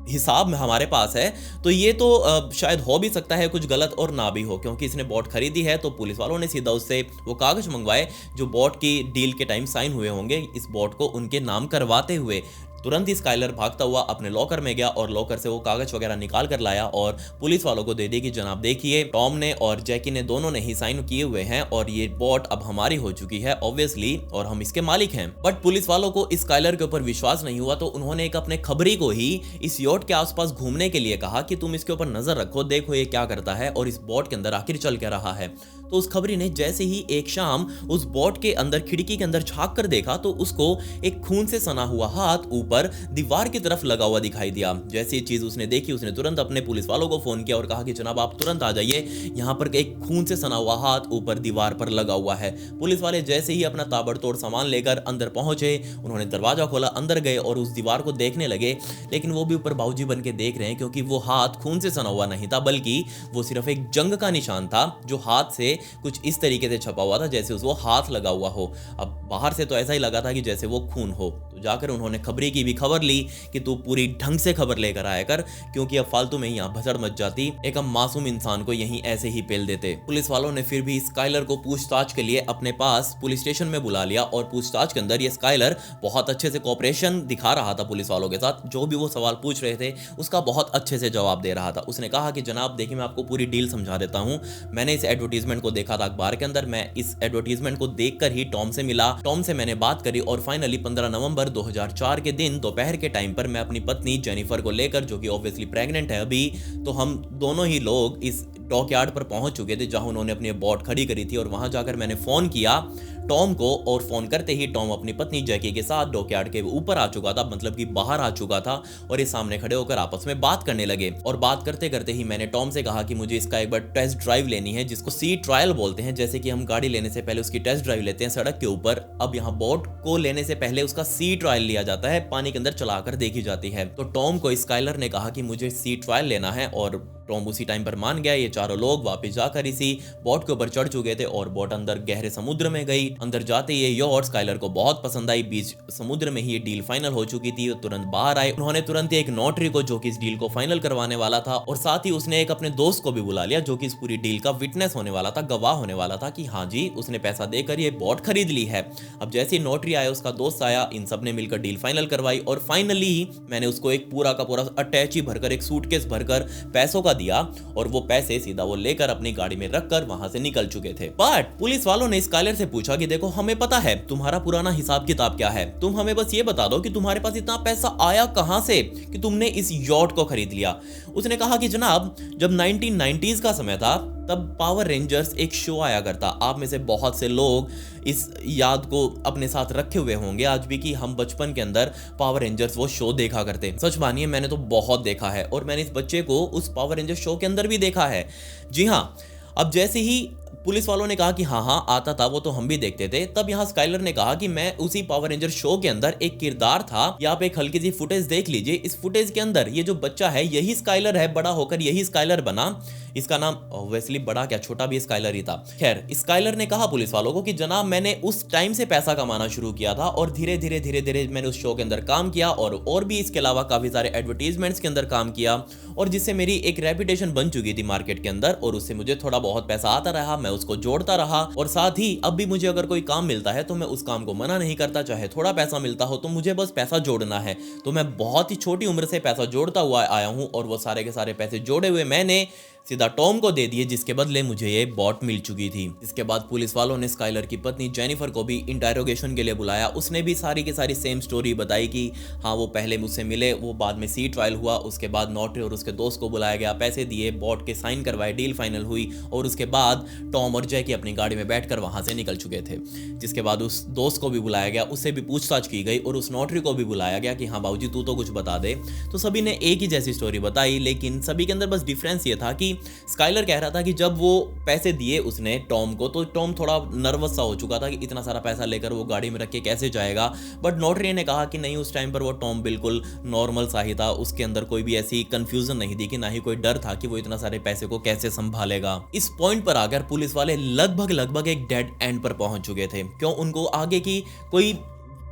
[SPEAKER 1] हिसाब में हमारे पास है, तो ये तो शायद हो भी सकता है कुछ गलत और ना भी हो, क्योंकि इसने बोट खरीदी है। तो पुलिस वालों ने सीधा उससे वो कागज मंगवाए जो बोट की डील के टाइम साइन हुए होंगे, इस बोट को उनके नाम करवाते हुए। तुरंत ही स्काइलर भागता हुआ अपने लॉकर में गया और लॉकर से वो कागज वगैरह निकाल कर लाया और पुलिस वालों को दे दी कि जनाब देखिए, टॉम ने और जैकी ने दोनों ने ही साइन किए हुए हैं और ये बोट अब हमारी हो चुकी है ऑब्वियसली, और हम इसके मालिक हैं। बट पुलिस वालों को स्काइलर के ऊपर विश्वास नहीं हुआ, तो उन्होंने एक अपने खबरी को ही इस यॉट के आसपास घूमने के लिए कहा कि तुम इसके ऊपर नजर रखो, देखो ये क्या करता है और इस बोट के अंदर आखिर चल क्या रहा है। तो उस खबरी ने जैसे ही एक शाम उस बोट के अंदर खिड़की के अंदर झांक कर देखा तो उसको एक खून से सना हुआ हाथ ऊपर दीवार की तरफ लगा हुआ दिखाई दिया। जैसी ये चीज उसने देखी, उसने तुरंत अपने पुलिस वालों को फोन किया और कहा कि जनाब आप तुरंत आ जाइए, यहाँ पर एक खून से सना हुआ हाथ ऊपर दीवार पर लगा हुआ है। पुलिस वाले जैसे ही अपना ताबड़तोड़ सामान लेकर अंदर पहुंचे, उन्होंने दरवाजा खोला, अंदर गए और उस दीवार को देखने लगे। लेकिन वो भी ऊपर बाबूजी बन के देख रहे हैं, क्योंकि वो हाथ खून से सना हुआ नहीं था, बल्कि वो सिर्फ एक जंग का निशान था जो हाथ से कुछ इस तरीके से छपा हुआ था जैसे उस वो हाथ लगा हुआ हो। अब बाहर से तो ऐसा ही लगा था कि जैसे वो खून हो। तो जाकर उन्होंने खबरी की भी खबर ली कि तू पूरी ढंग से खबर लेकर आया कर, क्योंकि अब फालतू में यहाँ भसड़ मच जाती, एक हम मासूम इंसान को यहीं ऐसे ही पेल देते। पुलिस वालों ने फिर भी स्काइलर को पूछताछ के लिए अपने पास पुलिस स्टेशन में बुला लिया और पूछताछ के अंदर ये स्काइलर बहुत अच्छे से कोऑपरेशन दिखा रहा था पुलिस वालों के साथ। जो भी वो सवाल पूछ रहे थे उसका बहुत अच्छे से जवाब दे रहा था। उसने कहा कि जनाब देखिए, मैं आपको पूरी डील समझा देता हूँ। मैंने इस एडवर्टीजमेंट को देखा था अखबार के अंदर, मैं इस एडवर्टीजमेंट को देखकर ही टॉम से मिला, टॉम से मैंने बात करी और फाइनली 15 नवंबर 2004 के दिन दोपहर के टाइम पर मैं अपनी पत्नी जेनिफर को लेकर, जो कि ऑब्वियसली प्रेग्नेंट है अभी, तो हम दोनों ही लोग इस डॉकयार्ड पर पहुंच चुके थे जहां उन्होंने अपनी बोट खड़ी करी थी। और वहां जाकर मैंने फोन किया टॉम को, और फोन करते ही टॉम अपनी पत्नी जैकी के साथ डॉकयार्ड के ऊपर आ चुका था, मतलब कि बाहर आ चुका था, और ये सामने खड़े होकर आपस में बात करने लगे। और बात करते करते ही मैंने टॉम से कहा कि मुझे इसका एक बार टेस्ट ड्राइव लेनी है, जिसको सी ट्रायल बोलते हैं। जैसे कि हम गाड़ी लेने से पहले उसकी टेस्ट ड्राइव लेते हैं सड़क के ऊपर, अब यहाँ बोट को लेने से पहले उसका सी ट्रायल लिया जाता है, पानी के अंदर चलाकर देखी जाती है। तो टॉम को स्काइलर ने कहा कि मुझे सी ट्रायल लेना है और टॉम उसी टाइम पर मान गया। ये चारों लोग वापस जाकर इसी बोट के ऊपर चढ़ चुके थे और बोट अंदर गहरे समुद्र में गई। अंदर जाते ही यॉट स्काइलर को बहुत पसंद आई। बीच समुद्र में ही ये डील फाइनल हो चुकी थी। तुरंत बाहर आए, उन्होंने तुरंत एक नोटरी को, जो कि इस डील को फाइनल करवाने वाला था, और साथ ही उसने एक अपने दोस्त को भी बुला लिया जो कि इस पूरी डील का विटनेस होने वाला था, गवाह होने वाला था कि हाँ जी, उसने पैसा देकर ये बोट खरीद ली है। अब जैसे ही नोटरी आया, उसका दोस्त आया, इन सब ने मिलकर डील फाइनल करवाई और फाइनली मैंने उसको एक पूरा का पूरा अटैची भरकर, एक सूटकेस भरकर पैसों का दिया और वो पैसे सीधा वो लेकर अपनी गाड़ी में रखकर वहां से निकल चुके थे। बट पुलिस वालों ने स्काइलर से पूछा कि देखो, हमें पता है तुम्हारा पुराना हिसाब किताब क्या है, तुम हमें बस ये बता दो कि तुम्हारे पास इतना पैसा आया कहां से कि तुमने इस यॉट को खरीद लिया। उसने कहा कि जनाब, जब 1990s का समय था तब पावर रेंजर्स एक शो आया करता। आप में से बहुत से लोग इस याद को अपने साथ रखे हुए होंगे आज भी कि हम बचपन के अंदर पावर रेंजर्स वो शो देखा करते। सच मानिए, मैंने तो बहुत देखा है और मैंने इस बच्चे को उस पावर रेंजर्स शो के अंदर भी देखा है। जी हाँ, अब जैसे ही पुलिस वालों ने कहा कि हाँ आता था, वो तो हम भी देखते थे, तब यहाँ स्काइलर ने कहा कि मैं उसी पावर रेंजर शो के अंदर एक किरदार था। यहाँ पे एक हल्की सी फुटेज देख लीजिए। इस फुटेज के अंदर ये जो बच्चा है यही स्काइलर है, बड़ा होकर यही स्काइलर बना। इसका नाम ऑब्वियसली बड़ा क्या छोटा भी स्काइलर ही था। खैर, स्काइलर ने कहा पुलिस वालों को कि जनाब, मैंने उस टाइम से पैसा कमाना शुरू किया था और धीरे धीरे मैंने उस शो के अंदर काम किया और भी इसके अलावा काफी सारे एडवर्टीजमेंट्स के अंदर काम किया, और जिससे मेरी एक रेपुटेशन बन चुकी थी मार्केट के अंदर, और उससे मुझे थोड़ा बहुत पैसा आता रहा, मैं उसको जोड़ता रहा। और साथ ही अब भी मुझे अगर कोई काम मिलता है तो मैं उस काम को मना नहीं करता, चाहे थोड़ा पैसा मिलता हो, तो मुझे बस पैसा जोड़ना है। तो मैं बहुत ही छोटी उम्र से पैसा जोड़ता हुआ आया हूं और वो सारे के सारे पैसे जोड़े हुए मैंने सीधा टॉम को दे दिए, जिसके बदले मुझे ये बॉट मिल चुकी थी। इसके बाद पुलिस वालों ने स्काइलर की पत्नी जेनिफर को भी इंटेरोगेशन के लिए बुलाया। उसने भी सारी की सारी सेम स्टोरी बताई कि हाँ वो पहले मुझसे मिले, वो बाद में सी ट्रायल हुआ, उसके बाद नोटरी और उसके दोस्त को बुलाया गया, पैसे दिए, बॉट के साइन करवाए, डील फाइनल हुई और उसके बाद टॉम और जैकी अपनी गाड़ी में बैठकर वहां से निकल चुके थे। जिसके बाद उस दोस्त को भी बुलाया गया, उससे भी पूछताछ की गई और उस नोटरी को भी बुलाया गया कि हाँ बाबूजी तू तो कुछ बता दे। तो सभी ने एक ही जैसी स्टोरी बताई, लेकिन सभी के अंदर बस डिफरेंस ये था कि स्काइलर कह रहा था कि जब वो पैसे दिए उसने टॉम को, तो टॉम थोड़ा नर्वस सा हो चुका था कि इतना सारा पैसा लेकर वो गाड़ी में रख के कैसे जाएगा। बट नोटरी ने कहा कि नहीं, उस टाइम पर वो टॉम बिल्कुल नॉर्मल सा ही था, उसके अंदर कोई भी ऐसी कंफ्यूजन नहीं थी कि ना ही कोई डर था कि वो इतना सारे पैसे को कैसे संभालेगा। इस पॉइंट पर आकर पुलिस वाले लगभग एक डेड एंड पर पहुंच चुके थे। क्यों? उनको आगे की कोई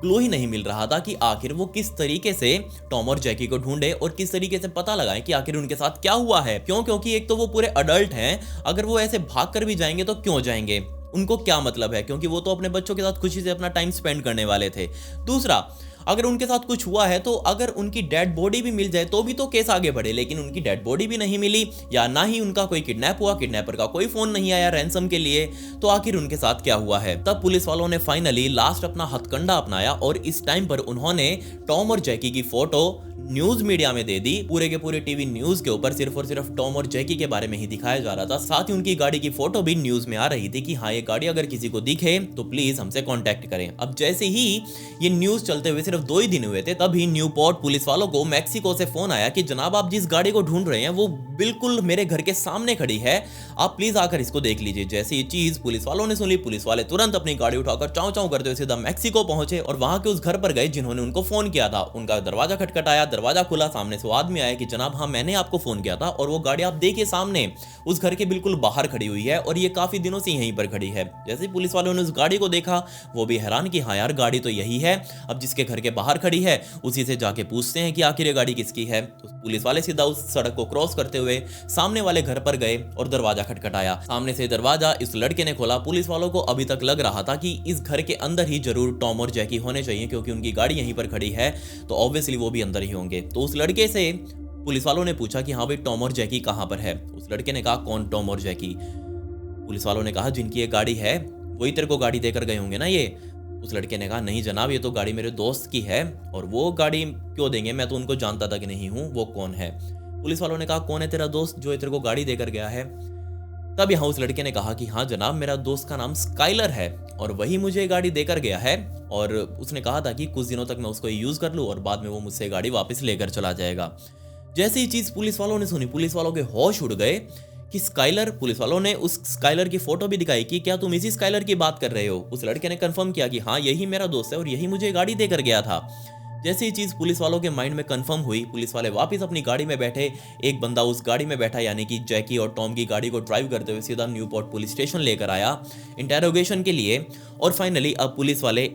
[SPEAKER 1] क्लू ही नहीं मिल रहा था कि आखिर वो किस तरीके से टॉम और जैकी को ढूंढे और किस तरीके से पता लगाएं कि आखिर उनके साथ क्या हुआ है। क्योंकि एक तो वो पूरे अडल्ट हैं, अगर वो ऐसे भाग कर भी जाएंगे तो क्यों जाएंगे, उनको क्या मतलब है, क्योंकि वो तो अपने बच्चों के साथ खुशी से अपना टाइम स्पेंड करने वाले थे। दूसरा, अगर उनके साथ कुछ हुआ है तो अगर उनकी डेड बॉडी भी मिल जाए तो भी तो केस आगे बढ़े, लेकिन उनकी डेड बॉडी भी नहीं मिली या ना ही उनका कोई किडनैप हुआ, किडनैपर का कोई फोन नहीं आया रैंसम के लिए, तो आखिर उनके साथ क्या हुआ है। तब पुलिस वालों ने फाइनली लास्ट अपना हथकंडा अपनाया और इस टाइम पर उन्होंने टॉम और जैकी की फोटो न्यूज मीडिया में दे दी। पूरे के पूरे टीवी न्यूज के ऊपर सिर्फ और सिर्फ टॉम और जैकी के बारे में ही दिखाया जा रहा था। साथ ही उनकी गाड़ी की फोटो भी न्यूज में आ रही थी कि हाँ ये गाड़ी अगर किसी को दिखे तो प्लीज हमसे कांटेक्ट करें। अब जैसे ही ये न्यूज चलते हुए सिर्फ 2 ही दिन हुए थे, तभी न्यूपोर्ट पुलिस वालों को मैक्सिको से फोन आया कि जनाब आप जिस गाड़ी को ढूंढ रहे हैं वो बिल्कुल मेरे घर के सामने खड़ी है, आप प्लीज आकर इसको देख लीजिए। जैसे ये चीज पुलिस वालों ने सुनी, पुलिस वाले तुरंत अपनी गाड़ी उठाकर चाव चाव करते हुए सीधा मैक्सिको पहुंचे और वहां के उस घर पर गए जिन्होंने उनको फोन किया था। उनका दरवाजा खटखटाया, दरवाजा खुला, सामने से वो आदमी आया कि जनाब हाँ मैंने आपको फोन किया था और वो गाड़ी आप देखिए सामने उस घर के बिल्कुल बाहर खड़ी हुई है और ये काफी दिनों से यहीं पर खड़ी है। जैसे ही पुलिस वालों ने उस गाड़ी को देखा वो भी हैरान कि हाँ यार गाड़ी तो यही है, अब जिसके घर के बाहर खड़ी है उसी से जाके पूछते हैं कि आखिर ये गाड़ी किसकी है। तो पुलिस वाले सीधा उस सड़क को क्रॉस करते हुए सामने वाले घर पर गए और दरवाजा खटखटाया। सामने से दरवाजा इस लड़के ने खोला। पुलिस वालों को अभी तक लग रहा था कि इस घर के अंदर ही जरूर टॉम और जैकी होने चाहिए, क्योंकि उनकी गाड़ी यहीं पर खड़ी है तो ऑब्वियसली वो भी अंदर ही होंगे। तो उस लड़के से पुलिस वालों ने पूछा कि हाँ भाई टॉम और जैकी कहां पर है। उस लड़के ने कहा कौन टॉम और जैकी? पुलिस वालों ने कहा जिनकी ये गाड़ी है वही तेरे को गाड़ी देकर गए होंगे ना ये। उस लड़के ने कहा नहीं जनाब ये तो गाड़ी मेरे दोस्त की है और वो गाड़ी क्यों देंगे, मैं तो उनको जानता था कि नहीं हूं, वो कौन है? पुलिस वालों ने कहा कौन है तेरा दोस्त जो तेरे को गाड़ी देकर गया है? तब यहाँ उस लड़के ने कहा कि हाँ जनाब मेरा दोस्त का नाम स्काइलर है और वही मुझे गाड़ी देकर गया है और उसने कहा था कि कुछ दिनों तक मैं उसको यूज कर लूं और बाद में वो मुझसे गाड़ी वापस लेकर चला जाएगा। जैसे ही चीज पुलिस वालों ने सुनी, पुलिस वालों के होश उड़ गए कि स्काइलर। पुलिस वालों ने उस स्काइलर की फोटो भी दिखाई कि क्या तुम इसी स्काइलर की बात कर रहे हो? उस लड़के ने कंफर्म किया कि हाँ यही मेरा दोस्त है और यही मुझे गाड़ी देकर गया था। जैसे ही चीज पुलिस वालों के माइंड में कंफर्म हुई, पुलिस वाले वापस अपनी गाड़ी में बैठे। एक बंदा उस गाड़ी में बैठा यानी कि जैकी और टॉम की गाड़ी को ड्राइव करते हुए सीधा न्यूपोर्ट पुलिस स्टेशन लेकर आया इंटेरोगेशन के लिए। और फाइनली अब पुलिस वाले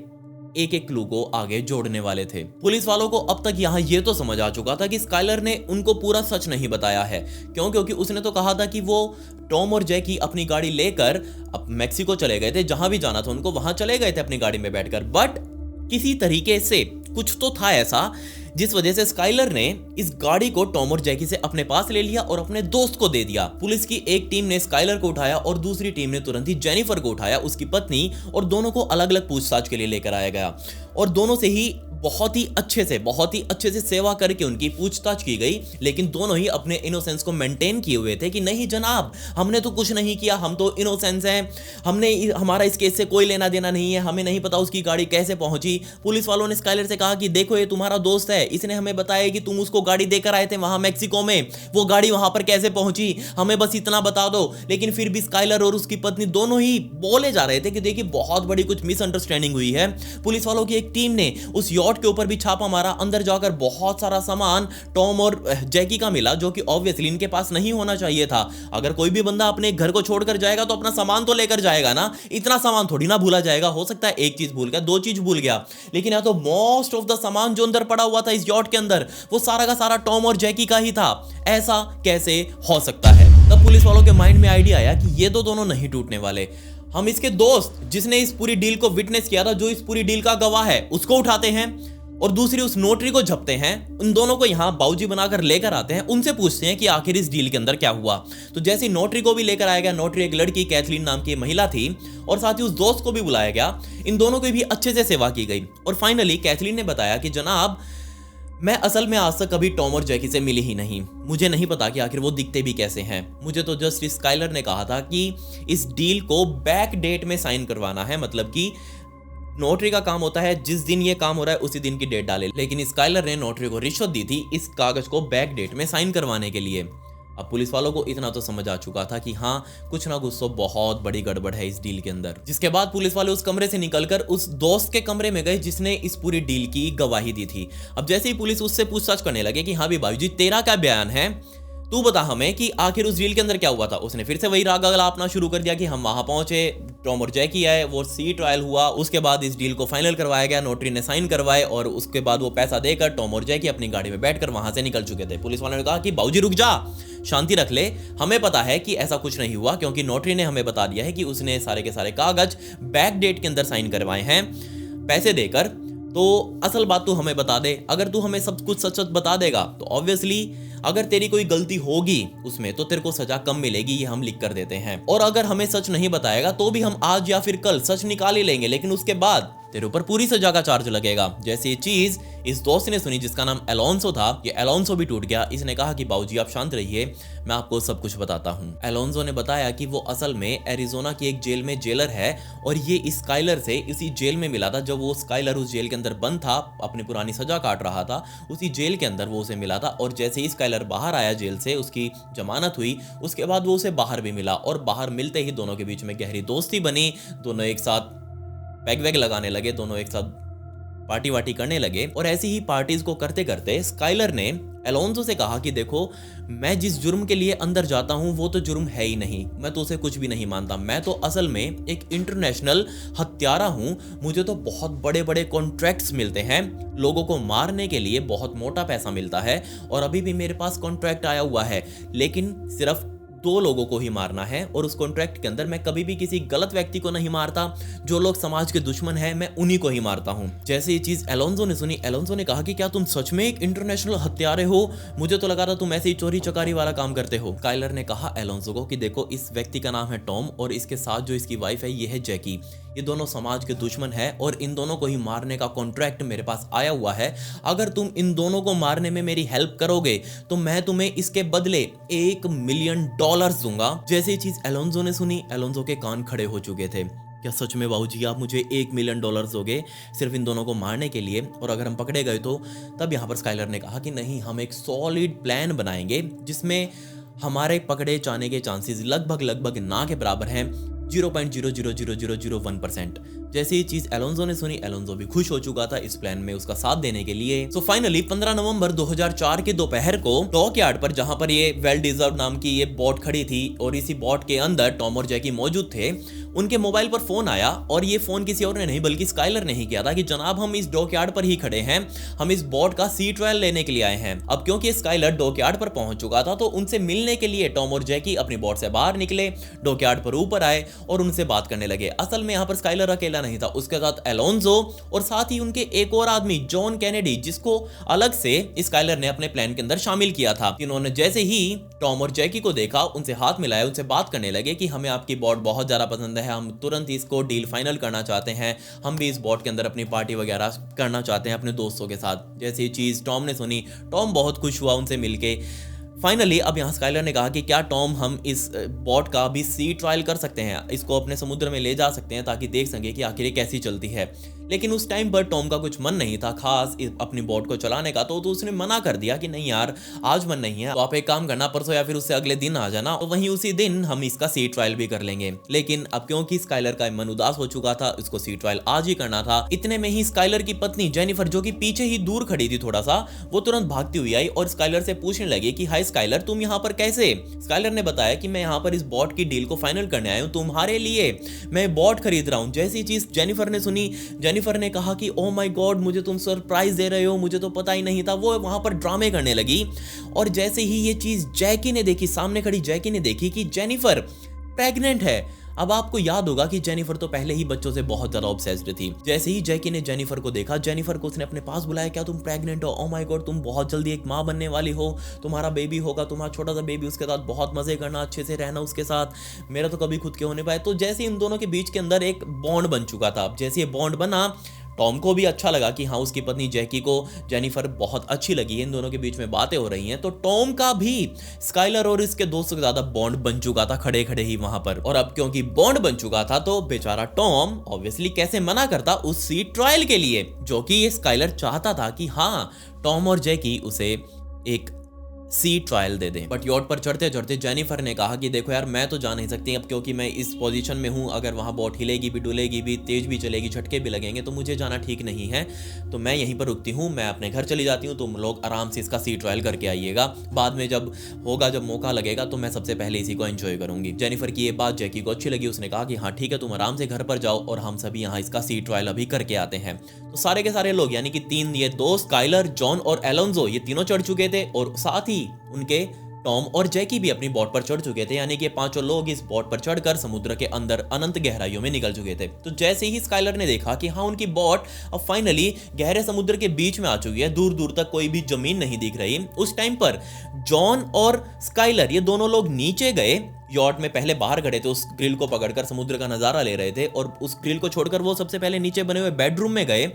[SPEAKER 1] एक एक क्लू को आगे जोड़ने वाले थे। पुलिस वालों को अब तक यहाँ ये तो समझ आ चुका था कि स्काइलर ने उनको पूरा सच नहीं बताया है। क्योंकि उसने तो कहा था कि वो टॉम और जैकी अपनी गाड़ी लेकर अब मैक्सिको चले गए थे, जहां भी जाना था उनको वहां चले गए थे अपनी गाड़ी में बैठकर। बट किसी तरीके से कुछ तो था ऐसा जिस वजह से स्काइलर ने इस गाड़ी को टॉम और जैकी से अपने पास ले लिया और अपने दोस्त को दे दिया। पुलिस की एक टीम ने स्काइलर को उठाया और दूसरी टीम ने तुरंत ही जेनिफर को उठाया, उसकी पत्नी, और दोनों को अलग अलग पूछताछ के लिए लेकर आया गया और दोनों से ही बहुत ही अच्छे से सेवा करके उनकी पूछताछ की गई। लेकिन दोनों ही अपने इनोसेंस को मेंटेन किए हुए थे कि नहीं जनाब हमने तो कुछ नहीं किया, हम तो इनोसेंस हैं, हमारा इस केस से कोई लेना देना नहीं है, हमें नहीं पता उसकी गाड़ी कैसे पहुंची। पुलिस वालों ने स्काइलर से कहा कि देखो ये तुम्हारा दोस्त है, इसने हमें बताया कि तुम उसको गाड़ी देकर आए थे वहां मैक्सिको में, वो गाड़ी वहां पर कैसे पहुंची हमें बस इतना बता दो। लेकिन फिर भी स्काइलर और उसकी पत्नी दोनों ही बोले जा रहे थे कि देखिए बहुत बड़ी कुछ मिसअंडरस्टैंडिंग हुई है। पुलिस वालों की एक टीम ने उस यॉट के ऊपर भी छापा मारा। अंदर जाकर बहुत सारा सामान टॉम और जैकी का मिला जो कि ऑब्वियसली इनके पास नहीं होना चाहिए था। अगर कोई भी बंदा अपने घर को छोड़कर जाएगा तो अपना सामान तो लेकर जाएगा ना, इतना सामान थोड़ी ना भूला जाएगा। हो सकता है एक चीज भूल गया, 2 चीज भूल गया, लेकिन यहाँ तो मोस्ट ऑफ द सामान जो अंदर पड़ा हुआ था इस यॉट के अंदर वो सारा का सारा टॉम और जैकी का ही था। ऐसा कैसे हो सकता है? तब पुलिस वालों के माइंड में आइडिया आया कि ये तो दोनों नहीं टूटने वाले, हम इसके दोस्त जिसने इस पूरी डील को विटनेस किया था, जो इस पूरी डील का गवाह है, उसको उठाते हैं और दूसरी उस नोटरी को झपते हैं। उन दोनों को यहाँ बाबूजी बनाकर लेकर आते हैं, उनसे पूछते हैं कि आखिर इस डील के अंदर क्या हुआ। तो जैसे नोटरी को भी लेकर आया गया, नोटरी एक लड़की कैथलीन नाम की महिला थी और साथ ही उस दोस्त को भी बुलाया गया। इन दोनों की भी अच्छे से सेवा की गई और फाइनली कैथलीन ने बताया कि जनाब, मैं असल में आज तक कभी टॉम और जैकी से मिली ही नहीं, मुझे नहीं पता कि आखिर वो दिखते भी कैसे हैं। मुझे तो जस्ट स्काइलर ने कहा था कि इस डील को बैक डेट में साइन करवाना है, मतलब कि नोटरी का काम होता है जिस दिन ये काम हो रहा है उसी दिन की डेट डाले, लेकिन स्काइलर ने नोटरी को रिश्वत दी थी इस कागज को बैक डेट में साइन करवाने के लिए। अब पुलिस वालों को इतना तो समझ आ चुका था कि हाँ, कुछ ना कुछ तो बहुत बड़ी गड़बड़ है इस डील के अंदर। जिसके बाद पुलिस वाले उस कमरे से निकलकर उस दोस्त के कमरे में गए जिसने इस पूरी डील की गवाही दी थी। अब जैसे ही पुलिस उससे पूछताछ करने लगे कि हाँ भी भाई जी, तेरा क्या बयान है, तू बता हमें कि आखिर उस डील के अंदर क्या हुआ था। उसने फिर से वही राग अलापना शुरू कर दिया कि हम वहां पहुंचे, टॉम और जैकी आए, वो सी ट्रायल हुआ, उसके बाद इस डील को फाइनल करवाया गया, नोटरी ने साइन करवाए और उसके बाद वो पैसा देकर टॉम और जैकी अपनी गाड़ी में बैठकर वहां से निकल चुके थे। पुलिस वालों ने कहा कि बाबूजी रुक जा, शांति रख ले, हमें पता है कि ऐसा कुछ नहीं हुआ क्योंकि नोटरी ने हमें बता दिया है कि उसने सारे के सारे कागज बैक डेट के अंदर साइन करवाए हैं पैसे देकर। तो असल बात तू हमें बता दे, अगर तू हमें सब कुछ सच सच बता देगा तो ऑब्वियसली अगर तेरी कोई गलती होगी उसमें तो तेरे को सजा कम मिलेगी, ये हम लिख कर देते हैं। और अगर हमें सच नहीं बताएगा तो भी हम आज या फिर कल सच निकाल ही लेंगे, लेकिन उसके बाद तेरे ऊपर पूरी सजा का चार्ज लगेगा। जैसे ये चीज इस दोस्त ने सुनी जिसका नाम एलोंसो था, ये एलोंसो भी टूट गया। इसने कहा कि बाबूजी आप शांत रहिए, मैं आपको सब कुछ बताता हूँ। एलोंसो ने बताया कि वो असल में एरिजोना की एक जेल में जेलर है और ये स्काइलर से इसी जेल में मिला था। जब वो स्काइलर उस जेल के अंदर बंद था, अपनी पुरानी सजा काट रहा था, उसी जेल के अंदर वो उसे मिला था। और जैसे ही स्काइलर बाहर आया जेल से, उसकी जमानत हुई, उसके बाद वो उसे बाहर भी मिला और बाहर मिलते ही दोनों के बीच में गहरी दोस्ती बनी। दोनों एक साथ पैग वैग लगाने लगे, दोनों एक साथ पार्टी वार्टी करने लगे। और ऐसी ही पार्टीज को करते करते स्काइलर ने एलोंसो से कहा कि देखो, मैं जिस जुर्म के लिए अंदर जाता हूं वो तो जुर्म है ही नहीं, मैं तो उसे कुछ भी नहीं मानता, मैं तो असल में एक इंटरनेशनल हत्यारा हूं। मुझे तो बहुत बड़े बड़े कॉन्ट्रैक्ट्स मिलते हैं, लोगों को मारने के लिए बहुत मोटा पैसा मिलता है और अभी भी मेरे पास कॉन्ट्रैक्ट आया हुआ है, लेकिन सिर्फ 2 लोगों को ही मारना है और उस कॉन्ट्रैक्ट के अंदर मैं कभी भी किसी गलत व्यक्ति को नहीं मारता। जो लोग समाज के दुश्मन हैं मैं उन्हीं को ही मारता हूं। जैसे ये चीज एलोंसो ने सुनी, एलोंसो ने कहा कि क्या तुम सच में एक इंटरनेशनल हत्यारे हो? मुझे तो लगा था तुम ऐसे ही चोरी चकारी वाला काम करते हो। स्काइलर ने कहा एलोंसो को कि देखो, इस व्यक्ति का नाम है टॉम और इसके साथ जो इसकी वाइफ है ये है जैकी। ये दोनों समाज के दुश्मन है और इन दोनों को ही मारने का कॉन्ट्रैक्ट मेरे पास आया हुआ है। अगर तुम इन दोनों को मारने में मेरी हेल्प करोगे तो मैं तुम्हें इसके बदले $1 मिलियन दूंगा। जैसे ही चीज एलोंसो ने सुनी, एलोंसो के कान खड़े हो चुके थे। क्या सच में बाबूजी आप मुझे $1 मिलियन दोगे सिर्फ इन दोनों को मारने के लिए? और अगर हम पकड़े गए तो? तब यहाँ पर स्काइलर ने कहा कि नहीं, हम एक सॉलिड प्लान बनाएंगे जिसमें हमारे पकड़े जाने के चांसेस लगभग ना के बराबर हैं, 0.00001%। जैसे ही चीज एलोंसो ने सुनी, एलोंसो भी खुश हो चुका था इस प्लान में उसका साथ देने के लिए। सो फाइनली 15 नवंबर 2004 के दोपहर को डॉक यार्ड पर, जहां पर ये वेल डिजर्व नाम की ये बोट खड़ी थी और इसी बोट के अंदर टॉम और जैकी मौजूद थे, उनके मोबाइल पर फोन आया और ये फोन किसी और ने नहीं बल्कि स्काइलर ने ही किया था कि जनाब हम इस डॉक यार्ड पर ही खड़े हैं, हम इस बोट का सी ट्रायल लेने के लिए आए हैं। अब क्योंकि स्काइलर डॉक यार्ड पर पहुंच चुका था तो उनसे मिलने के लिए टॉम और जैकी अपनी बोट से बाहर निकले, डॉक यार्ड पर ऊपर आए और उनसे बात करने लगे। असल में यहाँ पर स्काइलर अकेला नहीं था, उसके साथ एलोंसो और साथ ही उनके एक और आदमी जॉन कैनेडी, जिसको अलग से स्काइलर ने अपने प्लान के अंदर शामिल किया था। इन्होंने जैसे ही टॉम और जैकी को देखा, उनसे हाथ मिलाया, उनसे बात करने लगे कि हमें आपकी बोट बहुत ज्यादा पसंद है, हम तुरंत इसको डील फाइनल करना चाहते हैं, हम भी इस बोट के अंदर अपनी पार्टी वगैरह करना चाहते हैं अपने दोस्तों के साथ। जैसे ये चीज टॉम ने सुनी, टॉम बहुत खुश हुआ उनसे मिलके। फाइनली अब यहाँ स्काइलर ने कहा कि क्या टॉम हम इस बोट का भी सी ट्रायल कर सकते हैं, इसको अपने समुद्र में ले जा सकते हैं ताकि देख सके कि आखिर ये कैसी चलती है। लेकिन उस टाइम पर टॉम का कुछ मन नहीं था खास अपनी बोट को चलाने का, तो उसने मना कर दिया कि नहीं यार, आज मन नहीं है, तो आप एक काम करना, परसों या फिर उससे अगले दिन आ जाना, तो वहीं उसी दिन हम इसका सी ट्रायल भी कर लेंगे। लेकिन अब क्योंकि स्काइलर का मन उदास हो चुका था, उसको सी ट्रायल आज ही करना था। इतने में ही स्काइलर की पत्नी जेनिफर, जो कि पीछे ही दूर खड़ी थी थोड़ा सा, वो तुरंत भागती हुई आई और स्काइलर से पूछने लगी कि हाय स्काइलर, तुम यहाँ पर कैसे? स्काइलर ने बताया कि मैं यहाँ पर इस बोट की डील को फाइनल करने आया हूँ, तुम्हारे लिए मैं बोट खरीद रहा हूँ। जैसी चीज जेनिफर ने सुनी, जेनिफर ने कहा कि ओ माय गॉड, मुझे तुम सरप्राइज दे रहे हो, मुझे तो पता ही नहीं था। वो वहां पर ड्रामे करने लगी और जैसे ही ये चीज जैकी ने देखी, सामने खड़ी जैकी ने देखी कि जेनिफर प्रेग्नेंट है। अब आपको याद होगा कि जेनिफर तो पहले ही बच्चों से बहुत ज्यादा ऑब्सेस्ड थी। जैसे ही जैकी ने जेनिफर को देखा, जेनिफर को उसने अपने पास बुलाया, क्या तुम प्रेग्नेंट हो? ओ माय गॉड, तुम बहुत जल्दी एक माँ बनने वाली हो, तुम्हारा बेबी होगा, तुम्हारा छोटा सा बेबी, उसके साथ बहुत मजे करना, अच्छे से रहना उसके साथ, मेरा तो कभी खुद के होने पाए। तो जैसे इन दोनों के बीच के अंदर एक बॉन्ड बन चुका था। जैसे ये बॉन्ड बना, टॉम को भी अच्छा लगा कि हाँ, उसकी पत्नी जैकी को जेनिफर बहुत अच्छी लगी है, इन दोनों के बीच में बातें हो रही हैं। तो टॉम का भी स्काइलर और इसके दोस्तों के ज्यादा बॉन्ड बन चुका था खड़े खड़े ही वहां पर। और अब क्योंकि बॉन्ड बन चुका था तो बेचारा टॉम ऑब्वियसली कैसे मना करता उस सी ट्रायल के लिए, जो कि ये स्काइलर चाहता था कि हाँ, टॉम और जैकी उसे एक सी ट्रायल दे दें। बट यॉट पर चढ़ते चढ़ते जेनिफर ने कहा कि देखो यार, मैं तो जा नहीं सकती अब, क्योंकि मैं इस पोजीशन में हूं, अगर वहां बोट हिलेगी भी, डुलेगी भी, तेज भी चलेगी, झटके भी लगेंगे, तो मुझे जाना ठीक नहीं है, तो मैं यहीं पर रुकती हूँ, मैं अपने घर चली जाती हूँ, तुम लोग आराम से इसका सी ट्रायल करके आइएगा, बाद में जब होगा, जब मौका लगेगा तो मैं सबसे पहले इसी को एंजॉय करूंगी। जेनिफर की ये बात जैकी को अच्छी लगी, उसने कहा कि हाँ ठीक है, तुम आराम से घर पर जाओ और हम सभी यहाँ इसका सी ट्रायल अभी करके आते हैं। तो सारे के सारे लोग, यानी कि तीन ये दोस्त, स्काइलर, जॉन और एलोन्जो, ये तीनों चढ़ चुके थे और साथ ही उनके टॉम और जैकी भी अपनी बोट पर चढ़ चुके थे, यानी कि पांचों लोग इस बोट पर चढ़कर समुद्र के अंदर अनंत गहराइयों में निकल चुके थे। तो जैसे ही स्काइलर ने देखा कि हाँ, उनकी बोट अब फाइनली गहरे समुद्र के बीच में आ चुकी है, दूर दूर तक कोई भी जमीन नहीं दिख रही, उस टाइम पर जॉन और स्काइलर ये दोनों लोग नीचे गए। यॉट में पहले बाहर खड़े थे, उस ग्रिल को पकड़कर समुद्र का नजारा ले रहे थे, और उस ग्रिल को छोड़कर वो सबसे पहले नीचे बने हुए बेडरूम में गए,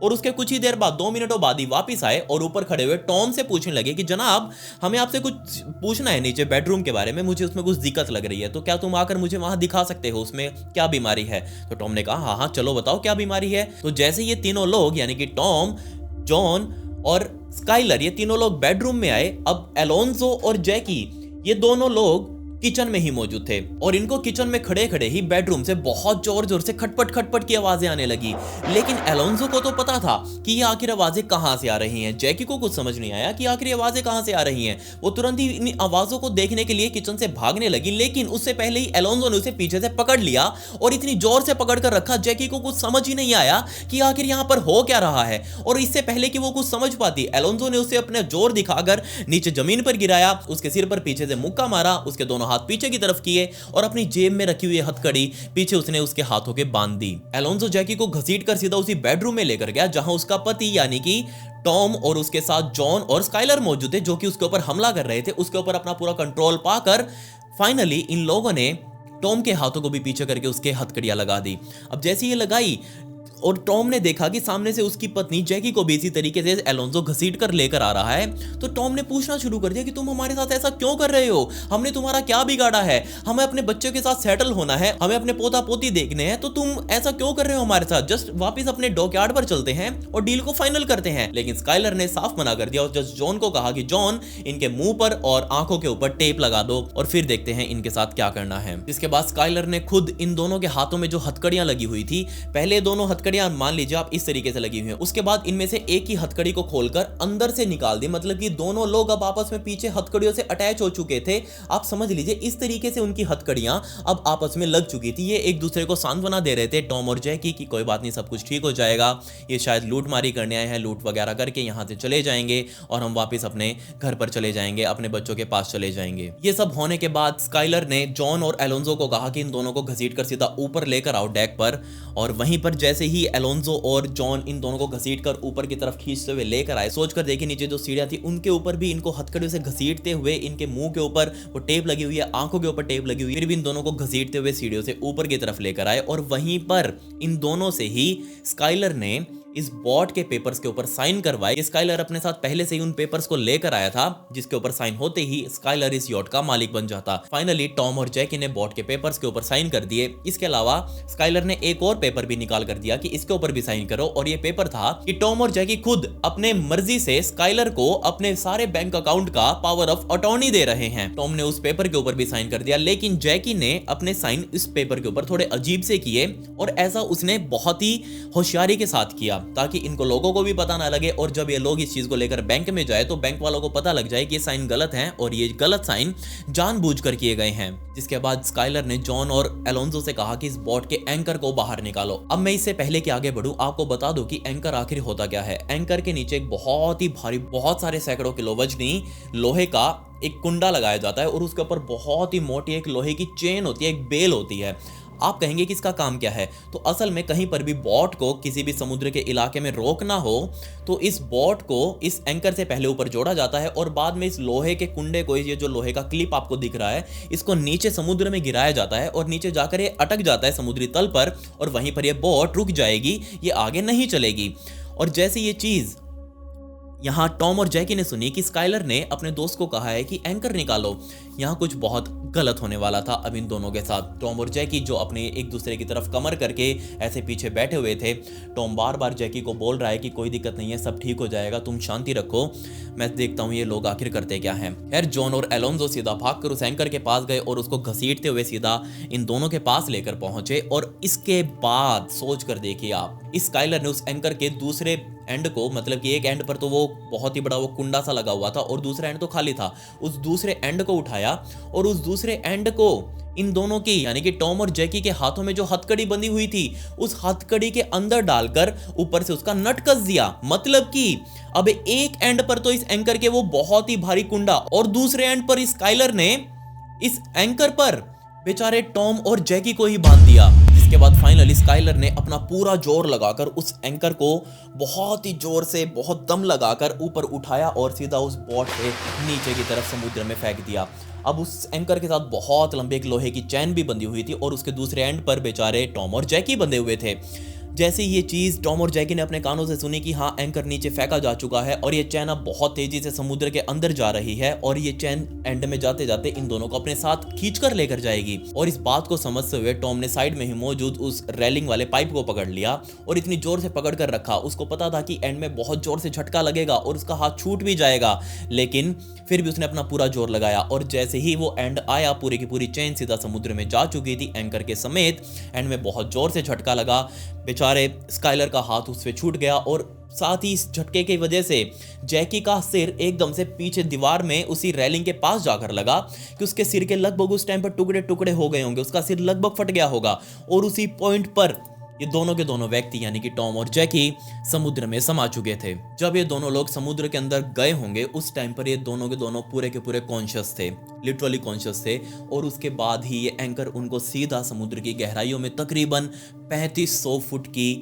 [SPEAKER 1] और उसके कुछ ही देर बाद, 2 मिनटों बाद ही वापस आए और ऊपर खड़े हुए टॉम से पूछने लगे कि जनाब, हमें आपसे कुछ पूछना है नीचे बेडरूम के बारे में, मुझे उसमें कुछ दिक्कत लग रही है, तो क्या तुम आकर मुझे वहां दिखा सकते हो, उसमें क्या बीमारी है? तो टॉम ने कहा हाँ हाँ चलो बताओ क्या बीमारी है। तो जैसे ये तीनों लोग, यानी कि टॉम, जॉन और स्काइलर, ये तीनों लोग बेडरूम में आए, अब एलोन्जो और जैकी ये दोनों लोग किचन में ही मौजूद थे, और इनको किचन में खड़े खड़े ही बेडरूम से बहुत जोर जोर से खटपट खटपट की आवाजें आने लगी। लेकिन एलोन्जो को तो पता था कि ये आखिर आवाजें कहां से आ रही हैं। जैकी को कुछ समझ नहीं आया कि आखिर आवाजें कहां से आ रही हैं। वो तुरंत ही इन आवाजों को देखने के लिए किचन से भागने लगी, लेकिन उससे पहले ही एलोन्जो ने उसे पीछे से पकड़ लिया और इतनी जोर से पकड़ कर रखा, जैकी को कुछ समझ ही नहीं आया कि आखिर यहां पर हो क्या रहा है। और इससे पहले कि वो कुछ समझ पाती, एलोन्जो ने उसे अपने जोर दिखाकर नीचे जमीन पर गिराया, उसके सिर पर पीछे से मुक्का मारा, उसके दोनों हाथ पीछे की तरफ और अपनी जेब में रखी हुई हथकड़ी पीछे उसने उसके हाथों के बांध दी। एलोन्जो जैकी को घसीटकर सीधा उसी बेडरूम में लेकर गया जहां उसका पति यानी कि टॉम और उसके साथ जॉन और स्काइलर मौजूद थे, जो कि उसके ऊपर हमला कर रहे थे। उसके ऊपर अपना पूरा कंट्रोल पाकर फाइनली इन लोगों ने टॉम के हाथों को भी पीछे करके उसके हथकड़ियां लगा दी। अब जैसे ये लगाई और टॉम ने देखा कि सामने से उसकी पत्नी जैकी को भी इसी तरीके से एलोन्जो घसीट कर लेकर आ रहा है, तो टॉम ने पूछना शुरू कर दिया कि तुम हमारे साथ ऐसा क्यों कर रहे हो? हमने तुम्हारा क्या बिगाड़ा है? हमें अपने बच्चों के साथ सेटल होना है, हमें अपने पोता पोती देखने हैं, तो तुम ऐसा क्यों कर रहे हो हमारे साथ? जस्ट वापस अपने डॉकयार्ड पर चलते हैं और डील को फाइनल करते हैं। लेकिन स्काइलर ने साफ मना कर दिया और जस्ट जॉन को कहा कि जॉन, इनके मुंह पर और आंखों के ऊपर टेप लगा दो और फिर देखते हैं इनके साथ क्या करना है। इसके बाद स्काइलर ने खुद इन दोनों के हाथों में जो हथकड़ियां लगी हुई थी, पहले दोनों हथकड़ियां मान लीजिए आप इस तरीके से लगी हुई है, उसके बाद इनमें से एक ही हथकड़ी को खोलकर अंदर से निकाल दी, मतलब कि दोनों लोग अब आपस में पीछे हथकड़ियों से अटैच हो चुके थे। आप समझ लीजिए इस तरीके से उनकी हथकड़ियां अब आपस में लग चुकी थी। ये एक दूसरे को सांत्वना दे रहे थे, टॉम और जैकी, की कोई बात नहीं, सब कुछ ठीक हो जाएगा, ये शायद लूटमारी करने आए हैं, लूट वगैरह करके यहां से चले जाएंगे और हम वापस अपने घर पर चले जाएंगे, अपने बच्चों के पास चले जाएंगे। ये सब होने के बाद स्काइलर ने जॉन और एलोन्जो को कहा कि इन दोनों को घसीटकर सीधा ऊपर लेकर आओ डेक पर, और वहीं पर जैसे ही एलोन्जो और जॉन इन दोनों को घसीटकर ऊपर की तरफ खींचते हुए लेकर आए, सोचकर देखिए नीचे जो सीढ़ियां थी उनके ऊपर भी इनको हथकड़ियों से घसीटते हुए, इनके मुंह के ऊपर वो टेप लगी हुई है, आंखों के ऊपर टेप लगी हुई है, फिर भी इन दोनों को घसीटते हुए सीढ़ियों से ऊपर की तरफ लेकर आए, और वहीं पर इन दोनों से ही स्काइलर ने इस बॉट के पेपर्स के ऊपर साइन करवाए। स्काइलर अपने साथ पहले से ही उन पेपर्स को लेकर आया था, जिसके ऊपर साइन होते ही स्काइलर इस यॉट का मालिक बन जाता। फाइनली टॉम और जैकी ने बॉट के पेपर्स के ऊपर साइन कर दिए। इसके अलावा स्काइलर ने एक और पेपर भी निकाल कर दिया कि इसके ऊपर भी साइन करो, और ये पेपर था कि टॉम और जैकी खुद अपने मर्जी से स्काइलर को अपने सारे बैंक अकाउंट का पावर ऑफ अटॉर्नी दे रहे हैं। टॉम ने उस पेपर के ऊपर भी साइन कर दिया, लेकिन जैकी ने अपने साइन इस पेपर के ऊपर थोड़े अजीब से किए, और ऐसा उसने बहुत ही होशियारी के साथ किया ताकि इनको लोगों को भी पता ना लगे, और जब ये लोग इस चीज को लेकर बैंक में जाए तो बैंक वालों को पता लग जाए कि ये साइन गलत हैं और ये गलत साइन जानबूझकर किए गए हैं। जिसके बाद स्काइलर ने जॉन और एलोन्जो से कहा कि इस बॉट के एंकर को बाहर निकालो। अब मैं इससे पहले कि आगे बढ़ूं, आपको बता दूं कि एंकर आखिर होता क्या है। एंकर के नीचे एक बहुत ही भारी, बहुत सारे सैकड़ों किलो वजनी लोहे का एक कुंडा लगाया जाता है, और उसके ऊपर बहुत ही मोटी एक लोहे की चेन होती है, एक बेल होती है। आप कहेंगे कि इसका काम क्या है, तो असल में कहीं पर भी बोट को किसी भी समुद्र के इलाके में रोकना हो तो इस बोट को इस एंकर से पहले ऊपर जोड़ा जाता है और बाद में इस लोहे के कुंडे को, ये जो लोहे का क्लिप आपको दिख रहा है, इसको नीचे समुद्र में गिराया जाता है और नीचे जाकर ये अटक जाता है समुद्री तल पर और वहीं पर ये बोट रुक जाएगी, ये आगे नहीं चलेगी। और जैसे ये चीज यहाँ टॉम और जैकी ने सुनी कि स्काइलर ने अपने दोस्त को कहा है कि एंकर निकालो, यहाँ कुछ बहुत गलत होने वाला था अब इन दोनों के साथ। टॉम और जैकी जो अपने एक दूसरे की तरफ कमर करके ऐसे पीछे बैठे हुए थे, टॉम बार बार जैकी को बोल रहा है कि कोई दिक्कत नहीं है, सब ठीक हो जाएगा, तुम शांति रखो, मैं देखता हूँ ये लोग आखिर करते क्या हैं। खैर जॉन और एलोन्जो सीधा भागकर उस एंकर के पास गए और उसको घसीटते हुए सीधा इन दोनों के पास लेकर पहुंचे। और इसके बाद सोच कर देखिए आप, इस स्काइलर ने उस एंकर के दूसरे एंड को, मतलब कि एक एंड पर तो वो बहुत ही बड़ा वो कुंडा सा लगा हुआ था और दूसरा एंड तो खाली था, उस दूसरे एंड को उठाया और उस दूसरे एंड को इन दोनों की, यानी कि टॉम और जैकी के हाथों में जो हथकड़ी बंधी हुई थी उस हथकड़ी के अंदर डालकर ऊपर से उसका नट कस दिया। मतलब कि अब एक एंड पर तो इस एंकर के वो बहुत ही भारी कुंडा और दूसरे एंड पर इस स्काइलर ने इस एंकर पर बेचारे टॉम और जैकी को ही बांध दिया। इसके बाद फाइनली स्काइलर ने अपना पूरा जोर लगाकर उस एंकर को बहुत ही जोर से, बहुत दम लगाकर ऊपर उठाया और सीधा उस बोट से नीचे की तरफ समुद्र में फेंक दिया। अब उस एंकर के साथ बहुत लंबे एक लोहे की चैन भी बंधी हुई थी और उसके दूसरे एंड पर बेचारे टॉम और जैकी बंधे हुए थे। जैसे ये चीज टॉम और जैकी ने अपने कानों से सुनी कि हाँ एंकर नीचे फेंका जा चुका है और ये चैन अब बहुत तेजी से समुद्र के अंदर जा रही है और ये चैन एंड में जाते जाते इन दोनों को अपने साथ खींचकर लेकर जाएगी। और इस बात को समझते हुए टॉम ने साइड में ही मौजूद उस रेलिंग वाले पाइप को पकड़ लिया और इतनी जोर से पकड़ कर रखा, उसको पता था कि एंड में बहुत जोर से झटका लगेगा और उसका हाथ छूट भी जाएगा, लेकिन फिर भी उसने अपना पूरा जोर लगाया। और जैसे ही वो एंड आया, पूरी की पूरी चैन सीधा समुद्र में जा चुकी थी एंकर के समेत। एंड में बहुत जोर से झटका लगा, बेचारे स्काइलर का हाथ उससे छूट गया और साथ ही इस झटके की वजह से जैकी का सिर एकदम से पीछे दीवार में उसी रेलिंग के पास जाकर लगा कि उसके सिर के लगभग उस टाइम पर टुकड़े टुकड़े हो गए होंगे, उसका सिर लगभग फट गया होगा। और उसी पॉइंट पर ये दोनों के दोनों व्यक्ति यानी कि टॉम और जैकी समुद्र में समा चुके थे। जब ये दोनों लोग समुद्र के अंदर गए होंगे उस टाइम पर ये दोनों के दोनों पूरे के पूरे कॉन्शियस थे, लिटरली कॉन्शियस थे। और उसके बाद ही ये एंकर उनको सीधा समुद्र की गहराइयों में तकरीबन 3500 फुट की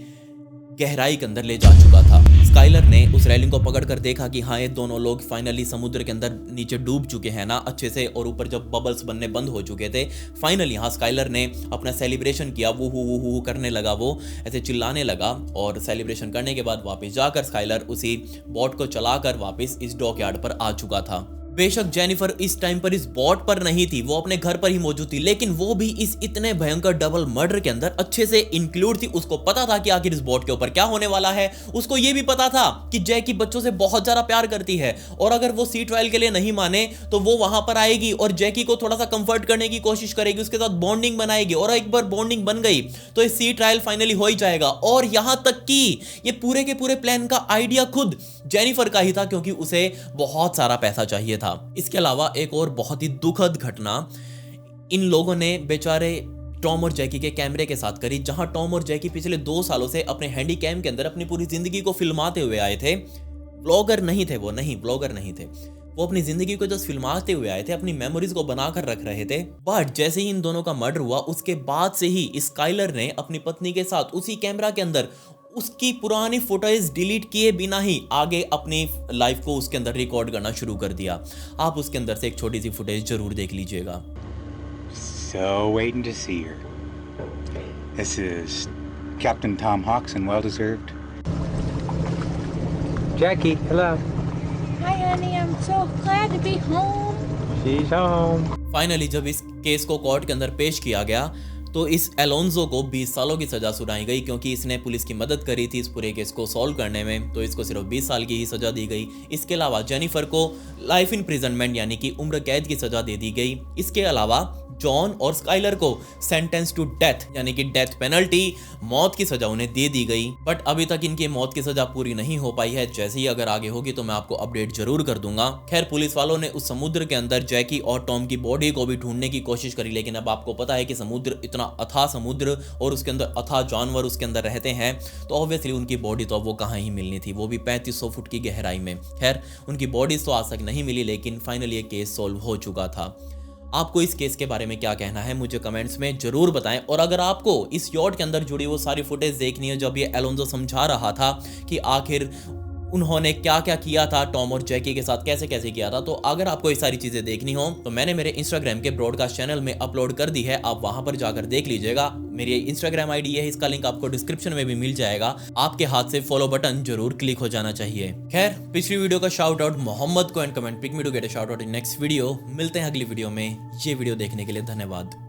[SPEAKER 1] गहराई के अंदर ले जा चुका था। स्काइलर ने उस रेलिंग को पकड़कर देखा कि हाँ ये दोनों लोग फाइनली समुद्र के अंदर नीचे डूब चुके हैं ना अच्छे से, और ऊपर जब बबल्स बनने बंद हो चुके थे फाइनली यहाँ स्काइलर ने अपना सेलिब्रेशन किया, वो करने लगा, वो ऐसे चिल्लाने लगा। और सेलिब्रेशन करने के बाद वापस जाकर स्काइलर उसी बोट को चलाकर वापस इस डॉकयार्ड पर आ चुका था। बेशक जेनिफर इस टाइम पर इस बोट पर नहीं थी, वो अपने घर पर ही मौजूद थी, लेकिन वो भी इस इतने भयंकर डबल मर्डर के अंदर अच्छे से इंक्लूड थी। उसको पता था कि आखिर इस बोट के ऊपर क्या होने वाला है। उसको ये भी पता था कि जैकी बच्चों से बहुत ज्यादा प्यार करती है और अगर वो सी ट्रायल के लिए नहीं माने तो वो वहां पर आएगी और जैकी को थोड़ा सा कंफर्ट करने की कोशिश करेगी, उसके साथ बॉन्डिंग बनाएगी और एक बार बॉन्डिंग बन गई तो इस सी ट्रायल फाइनली हो ही जाएगा। और यहां तक कि ये पूरे के पूरे प्लान का आइडिया खुद जेनिफर का ही था क्योंकि उसे बहुत सारा पैसा चाहिए था। इसके अलावा एक और बहुत ही दुखद घटना इन लोगों ने बेचारे टॉम और जैकी के कैमरे के साथ करी, जहां टॉम और जैकी पिछले 2 सालों से अपने हैंडी कैम के अंदर अपनी पूरी जिंदगी को फिल्माते हुए आए थे। व्लॉगर नहीं थे वो, नहीं व्लॉगर नहीं थे वो, अपनी जिंदगी को जस्ट फिल्माते हुए आए थे, अपनी मेमोरीज को बनाकर रख रहे थे। बट जैसे ही इन दोनों का मर्डर हुआ उसके बाद से ही स्काइलर ने अपनी पत्नी के साथ उसी कैमरा के अंदर उसकी पुरानी फुटेज डिलीट किए बिना ही आगे अपनी लाइफ को उसके अंदर रिकॉर्ड करना शुरू कर दिया। आप उसके अंदर से एक छोटी सी फुटेज जरूर देख लीजिएगा।
[SPEAKER 2] So waiting to see her. This is Captain Tom Hawks and well deserved. Jackie, hello.
[SPEAKER 3] Hi honey, I'm so glad to be home.
[SPEAKER 2] She's home.
[SPEAKER 1] Finally जब इस केस को कोर्ट के अंदर पेश किया गया तो इस एलोन्जो को 20 सालों की सजा सुनाई गई क्योंकि इसने पुलिस की मदद करी थी इस पूरे केस को सॉल्व करने में, तो इसको सिर्फ 20 साल की ही सजा दी गई। इसके अलावा जेनिफर को लाइफ इम्प्रिजनमेंट यानी कि उम्र कैद की सजा दे दी गई। इसके अलावा जॉन और स्काइलर को सेंटेंस टू डेथ यानी कि डेथ पेनल्टी, मौत की सजा उन्हें दे दी गई। बट अभी तक इनकी मौत की सजा पूरी नहीं हो पाई है। जैसे ही अगर आगे होगी तो मैं आपको अपडेट जरूर कर दूंगा। खैर पुलिस वालों ने उस समुद्र के अंदर जैकी और टॉम की बॉडी को भी ढूंढने की कोशिश करी, लेकिन अब आपको पता है कि समुद्र इतना अथाह समुद्र और उसके अंदर अथाह जानवर उसके अंदर रहते हैं, तो ऑब्वियसली उनकी बॉडी तो अब वो कहाँ ही मिलनी थी, वो भी 3500 फुट की गहराई में। खैर उनकी बॉडीज तो आज तक नहीं मिली, लेकिन फाइनली ये केस सॉल्व हो चुका था। आपको इस केस के बारे में क्या कहना है मुझे कमेंट्स में जरूर बताएं। और अगर आपको इस यॉट के अंदर जुड़ी वो सारी फुटेज देखनी है जब ये एलोंजो समझा रहा था कि आखिर उन्होंने क्या क्या किया था टॉम और जैकी के साथ, कैसे कैसे किया था, तो अगर आपको ये सारी चीजें देखनी हो तो मैंने मेरे इंस्टाग्राम के ब्रॉडकास्ट चैनल में अपलोड कर दी है, आप वहां पर जाकर देख लीजिएगा। मेरी इंस्टाग्राम आईडी है, इसका लिंक आपको डिस्क्रिप्शन में भी मिल जाएगा। आपके हाथ से फॉलो बटन जरूर क्लिक हो जाना चाहिए। खैर, पिछली वीडियो का शाउट आउट मोहम्मद को and comment pick me to get a shout out in next video. मिलते हैं अगली वीडियो में। ये वीडियो देखने के लिए धन्यवाद।